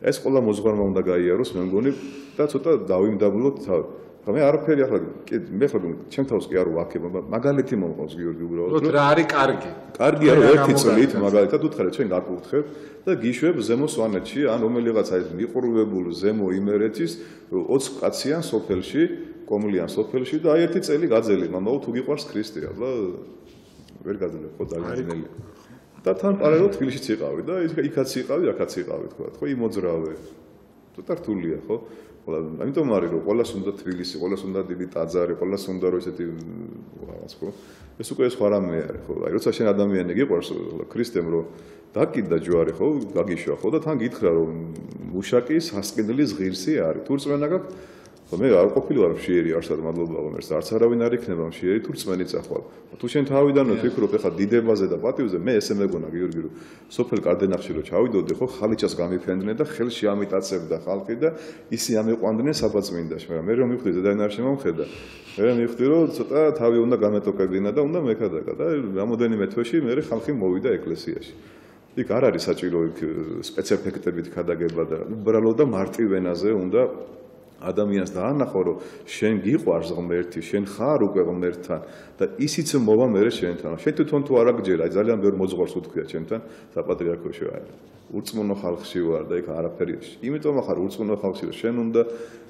ეს ყველა მოძღვარმა უნდა გაიაროს მე მგონი და ცოტა დავიმდაბლოთ თავი ხა მე არაფერი ახლა მე ხლა ჩემ თავს კი არ ვაქებ მაგალითი მომყავს გიორგი უბრალოდ რა არის კარგი კარგია რომ ერთი წლით მაგალითად უთხრეთ ჩვენ გაკურთხებ და გიშვებ ზემო სვანეთში ან რომელიღაცა ის მიყურებულ ზემო იმერეთის 20 კაციან სოფელში კომლიან სოფელში და აი ერთი წელი გაძელი მამაო თუ გიყვარს ქრისტე აბა ვერ გაძლებ ხო ძალიან ძნელი და თან პარალელურად თბილისშიც იყავი და იქაც იყავი აქაც იყავი თქვა ხო იმოძრავე ცოტა რთულია ხო ამიტომ არის რომ ყველას უნდა თბილისი ყველას უნდა დიდი ტაძარი ყველას უნდა რომ ესეთი რაღაც ხო ეს უკვე სხვა რამე არის ხო აი როცა შენ ადამიანი გიყვარს ქრისტემ რომ დაკიდა ჯვარი ხო გაგიშვა ხო და თან გითხრა რომ მუშაკის სასკინდლის ღირსი არის თუ რწმენა გაქვს მე არ ყოფილი ვარ მშიერი არსად მადლობა ღმერთს არც არავინ არ იქნება მშიერი თუ რწმენით ახვალ თუ შენ თავიდანვე ფიქრობ ეხა დიდებაზე და პატივზე მე ესე მეგონა გიორგი რომ სოფელ კარდენახში რომ ჩავიდოდი ხო ხალიჩას გამიფენდნენ და ხელში ამიტაცებდა ხალხი და ისი ამიყვანდნენ საბაწმინდაში მაგრამ მე რომ მივხვდი ზედაინ არ შემომხედა მე მივხვდი რომ ცოტა თავი უნდა გამეტოკებინა და უნდა მეკადაკა და რამოდენიმე თვეში მე ხალხი მოვიდა ეკლესიაში იქ არ არის საჭირო იქ სპეციფიკებით ქადაგება და უბრალოდ და მარტივ ენაზე უნდა ადამიანს დაანახო რომ შენ გიყვარს ღმერთი, შენ ხარ უკვე ღმერთთან და ისიც მოვა მე შენთან. შენ თვითონ თუ არ აგჯერა, ძალიან ბევრ მოძღვარს უთქვია ჩემთან საპატრიარქოში ვარ. ურწმუნო ხალხში ვარ და იქ არაფერი. იმიტომ ახარ ურწმუნო ხალხში რომ შენ უნდა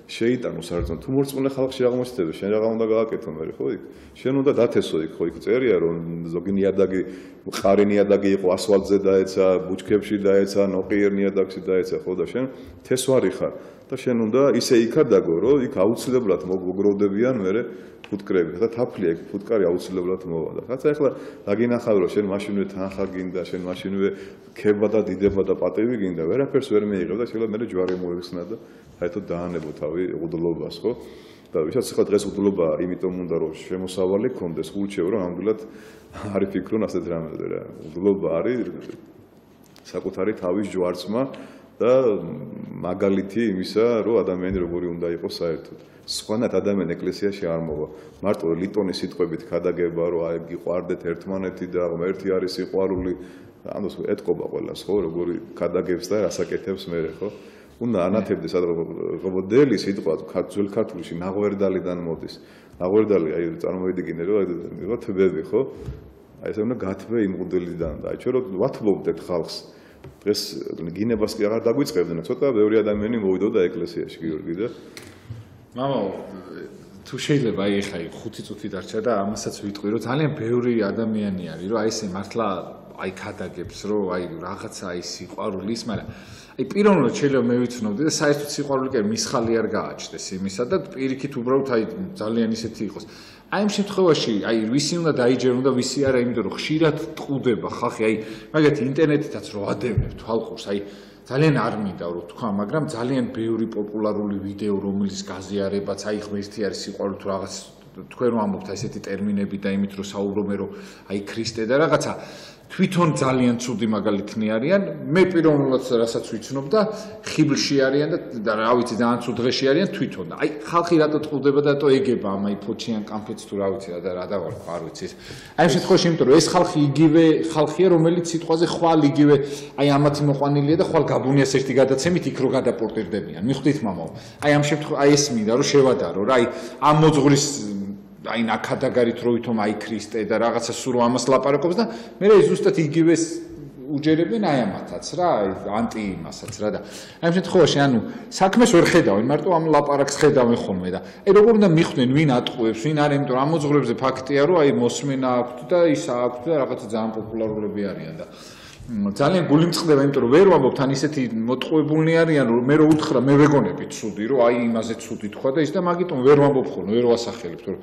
შეიტანო საერთოდ თუ მორწმუნე ხალხში აღმოჩნდები, შენ რაღა უნდა გააკეთო მე ხო იქ. შენ უნდა დათესო იქ ხო იქ წერია რომ ზოგი ნიადაგი, მყარი ნიადაგი იყო ასფალტზე დაეცა, ბუჩქებში დაეცა, ნოყიერ ნიადაგში დაეცა ხო და შენ თესვარი ხარ. და შენ უნდა ისე იქადაგო, რომ იქ აუცილებლად მოგროვდებიან მე ფუტკრები და თაფლი აქ ფუტკარი აუცილებლად მოვა და ხაცა ახლა დაგინახავ რომ შენ მაშინვე თანხა გინდა, შენ მაშინვე ქება და დიდება და პატივი გინდა, ვერაფერს ვერ მეიღებ და შეიძლება მე ჯვარი მოიხსნა და საერთოდ დაანებო თავი უძლობას ხო? და ვისაც ახლა დღეს უძლობაა, იმიტომ უნდა რომ შემოსავალი გქონდეს, ურჩევ რომ ამდულად არ იფიქრონ ასეთ რამეზე რა. უძლობა არის საკუთარი თავის ჯვარცმა და მაგალითი იმისა, რომ ადამიანი როგორი უნდა იყოს საერთოდ. სხვანაირად ადამიანი ეკლესიაში არ მოვა. მარტო ლიტონის სიტყვებით ქადაგება, რომ აი გიყვარდეთ ერთმანეთი და ღმერთი არის სიყვარული, ანუ ეთყობა ყველას, ხო, როგორი ქადაგებს და რასაკეთებს მე ხო? უნდა ანათებდეს ღმრთელი სიტყვა ძველ ქართულში ნაღვერდალიდან მოდის. ნაღვერდალი აი წარმოვიდგინე რომ აი თბები ხო? აი ესე უნდა გათბე იმ მღვდელიდან და აი ჩვენ რომ ვათბობდეთ ხალხს დღეს გინებას კი აღარ დაგვიწყებდნენ, ცოტა ბევრი ადამიანი მოვიდოდა ეკლესიაში გიორგი და მამა თუ შეიძლება აი ხა 5 წუთი დარჩა და ამასაც ვიტყვი რომ ძალიან ბევრი ადამიანი არის რომ აი ესე მართლა აი ქადაგებს რომ აი რაღაცა აი სიყვარულის, მაგრამ აი პიროვნულად შეიძლება მე ვიცნობდი და საერთოდ სიყვარული კი მის ხალი არ გააჩნდეს იმისა და პირიქით უბრალოდ აი ძალიან ისეთი იყოს. აი ამ შემთხვევაში აი ვისი უნდა დაიჯერონ და ვისი არა, იმიტომ რომ ხშირად ტყუდება ხალხი, აი მაგათი ინტერნეტითაც რო ადევნებ თვალყურს, აი ძალიან არ მინდა რომ თქვა, მაგრამ ძალიან ბევრი პოპულარული ვიდეო, რომელიც გაზიარებაც, აი ღმერთი არის სიყვარული თუ რაღაც თქვენ რომ ამბობთ ესეთი ტერმინები და იმით რომ საუბრობენ რომ აი ქრისტე და რაღაცა თვითონ ძალიან ცუდი მაგალითნი არიან, მე პიროვნულად რასაც ვიცნობ და ხიბლში არიან და რა ვიცი ძალიან ცუდ დღეში არიან თვითონ. აი ხალხი რატო ტყუდება და რატო ეგება ამ აი ფოჩიან კამფეთს თუ რა ვიცი და რა დავარქვა არ ვიცი. აი ამ შემთხვევაში იმიტომ რომ ეს ხალხი იგივე ხალხია, რომელიც სიტყვაზე ხვალ იგივე აი ამათი მოყვანილია და ხვალ გაბუნიას ერთი გადაცემით იქ რო გადაპორტირდებიან. მიხვდით მამაო. აი ამ შემთხვევაში აი ეს მინდა რომ შევადარო რა, აი ამ მოძღვრის აი ნაკადაგარით რო ვითომ აი ქრისტე და რაღაცა სულ ამას ლაპარაკობს და მე ზუსტად იგივეს უჯერებენ აი ამათაც რა, ანტი იმასაც რა და აი ამ შემთხვევაში ანუ საქმეს ვერ ხედავენ, მარტო ამ ლაპარაკს ხედავენ ხოლმე და აი როგორ უნდა მიხვდნენ ვინ ატყუებს, ვინ არა, იმიტომ რომ ამ მოძღვრებზე ფაქტია რომ აი მოსმენა აქვთ და ისა აქვთ და რაღაცა ძალიან პოპულარულები არიან და ძალიან გული მწყდება, იმიტომ რომ ვერ ვამბობ თან ისეთი მოტყუებულნი არიან, რომ მე რო უთხრა მე ვეგონები ცუდი, რომ აი იმაზე ცუდი თქვა და ის და მაგიტომ ვერ ვამბობ ხოლმე, ვერ ვასახელებ, რომ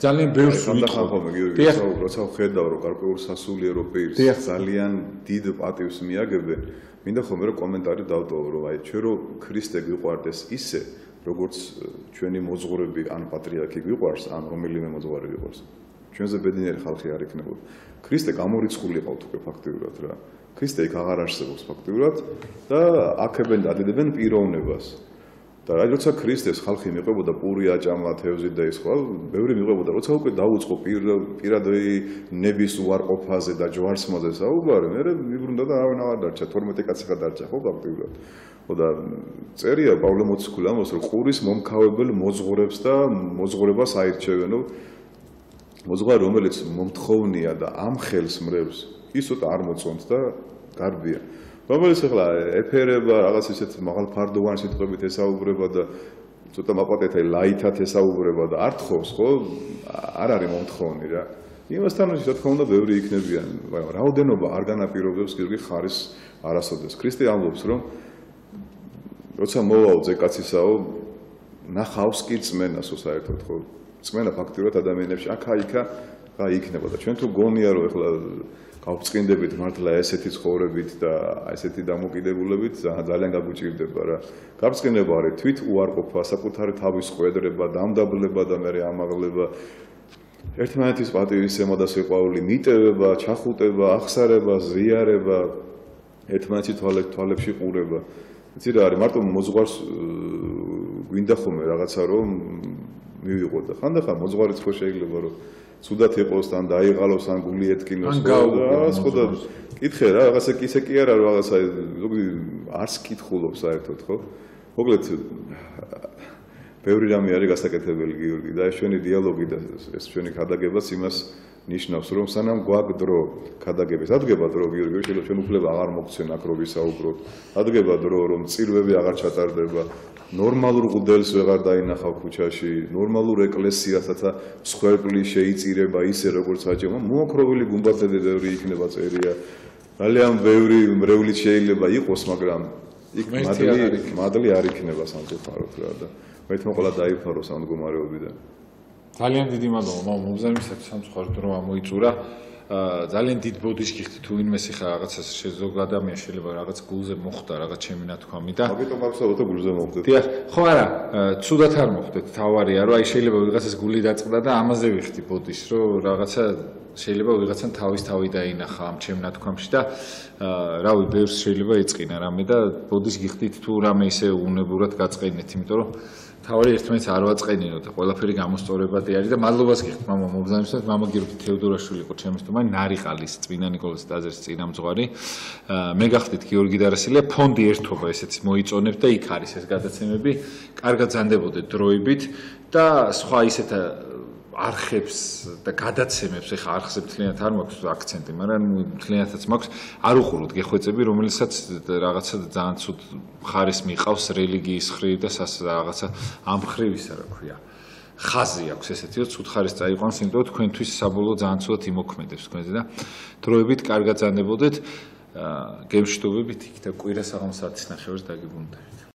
ძალიან ბევრს ვიტყობ, როცა ვხედავ რომ გარკვეულ სასულიერო პირს ძალიან დიდ პატივს მიაგებენ, მინდა ხოლმე რომ კომენტარი დავტოვო, რომ აი ჩვენ რო ქრისტე გვიყვარდეს ისე, როგორც ჩვენი მოძღვრები ან პატრიარქი გვიყვარს, ან რომელიმე მოძღვარი გვიყვარს. ჩვენზე ბედნიერი ხალხი არ იქნებოდა. ქრისტე გამორიცხული ყავთ უკვე ფაქტიურად რა. ქრისტე იქ აღარ არსებობს ფაქტიურად და აქებენ და ადედებენ პიროვნებას. და აი როცა ქრისტეს ხალხი მიყვებოდა პური აჭამა თევზი და ის ხო, ბევრი მიყვებოდა, როცა უკვე დაუწყო პირადი ნების უარყოფაზე და ჯვარცმაზე საუბარი, მე მიბრუნდა და არავინ აღარ დარჩა, 12 კაცი ხა დარჩა ხო ფაქტიურად. ხო და წერია პავლე მოციქული ამბობს, რომ ყურის მომქავებელ მოძღვრებს და მოძღვრებას აირჩევენო მოძღვარი რომელიც მომთხოვნია და ამ ხელს მრევს, ის ცოტა არ მოწონთ და გარბია. რომელიც ახლა ეფერება, რაღაც ისეთ მაღალფარდოვანი სიტყვებით ესაუბრება და ცოტა მაპატეთ ლაითად ესაუბრება და არ თხოვს, ხო? არ არის მომთხოვნი რა. იმასთან რა თქმა უნდა ბევრი იქნებიან, მაგრამ რაოდენობა არ განაპირობებს გიორგი ხარის არასოდეს. ქრისტე ამბობს, რომ როცა მოვაო ზეკაცისაო, ნახავს კი წმენასო საერთოდ, ხო? წმენა ფაქტიურად ადამიანებში აქა-იქა რა იქნება და ჩვენ თუ გონია რომ ეხლა გავწყინდებით მართლა ესეთი ცხოვრებით და ესეთი დამოკიდებულებით ძალიან გაგუჭირდება რა. გავწყინება არის თვით უარყოფა, საკუთარი თავის ხვედრება, დამდაბლება და მე ამაღლება ერთმანეთის პატივისცემა და სიყვარული, მიტევება, ჩახუტება, ახსარება, ზიარება, ერთმანეთის თვალებში ყურება. იცი რა არის, მარტო მოძღვარს გვინდა ხოლმე რაღაცა რომ მივიღო და ხანდახან მოძღვარიც ხო შეიძლება რომ ცუდად იყოს თან დაიღალოს ან გული ეთკინოს და რაღაც ხო და კითხე რა რაღაცა ისე კი არა რომ რაღაცა ზოგი არც კითხულობს საერთოდ ხო მოკლედ ბევრი რამე არის გასაკეთებელი გიორგი და ეს ჩვენი დიალოგი და ეს ჩვენი ქადაგებაც იმას ნიშნავს რომ სანამ გვაქვს დრო ქადაგების ადგება დრო გიორგი შეიძლება ჩვენ უფლება აღარ მოგცენ აქ რო ვისაუბროთ ადგება დრო რომ წირვები აღარ ჩატარდება ნორმალურ ღუდელს ვეღარ დაინახავ ქუჩაში ნორმალურ ეკლესიასაცა მსხვერპლი შეიწირება ისე როგორც საჭირო მოოქროვილი გუმბათები ბევრი იქნება წერია ძალიან ბევრი მრევლით შეიძლება იყოს მაგრამ იქ მადლი არ იქნება სამწუხაროდ რა და მეთმოყლა დაიფაროს ამ მდგომარეობიდან ძალიან დიდი მადლობა მომზადებისათვის სამწუხაროდ რომ ამოიწურა ძალიან დიდ ბოდიშს გიხდით თუ ვინმე ხა რაღაცას შეზოგ ადამიანს შეიძლება რაღაც გულზე მოხდა რაღაც ჩემი ნათქვამი და მაგიტომ გახსოვოთ გულზე მოხდეთ დიახ ხო არა ცუდად არ მოხდეთ თავარია რომ აი შეიძლება ვიღაცას გული დაწყდა და ამაზე ვიხდი ბოდიშს რომ რაღაცა შეიძლება ვიღაცან თავის თავი დაინახა ამ ჩემ ნათქვამში და რავი ბევრს შეიძლება ეწყინა რამე და ბოდიშს გიხდით თუ რამე ისე უნებურად გაწყენეთ იმიტომ რომ თავარი ერთმანეთს არ ვაწყენინოთ და ყველაფერი გამოსწორებადი არის და მადლობას გიხდით მამა მოგზაურობთ მამა გიორგი თეოდორაშვილი იყო ჩემი სტუმარი ნარიყალის წმინდა ნიკოლოზ ტაძრის წინამძღვარი მე გახდით გიორგი დარასელია ფონდი ერთობა ესეც მოიწონებთ და იქ არის ეს გადაცემები კარგად ზანდებოდეთ დროებით და სხვა ისეთ არხებს და გადაცემებს ეხა არხზე მთლიანად არ მაქვს აქცენტი, მაგრამ მთლიანადაც მაქვს არ უყუროთ გეხვეწები, რომელსაც რაღაცა ძალიან ცუდ ხარის მიყავს რელიგიის ხრივ და რაღაცა ამ ხრივ ისა რა ქვია. ხაზი აქვს ესეთი რომ ცუდ ხარის წაიყვანს, იმიტომ რომ თქვენთვის საბოლოო ძალიან ცუდად იმოქმედებს თქვენზე და დროებით კარგად ზანდებოდეთ, გემშვიდობებით იქ და კვირა საღამო საათის ნახევარს დაგიბრუნდებით.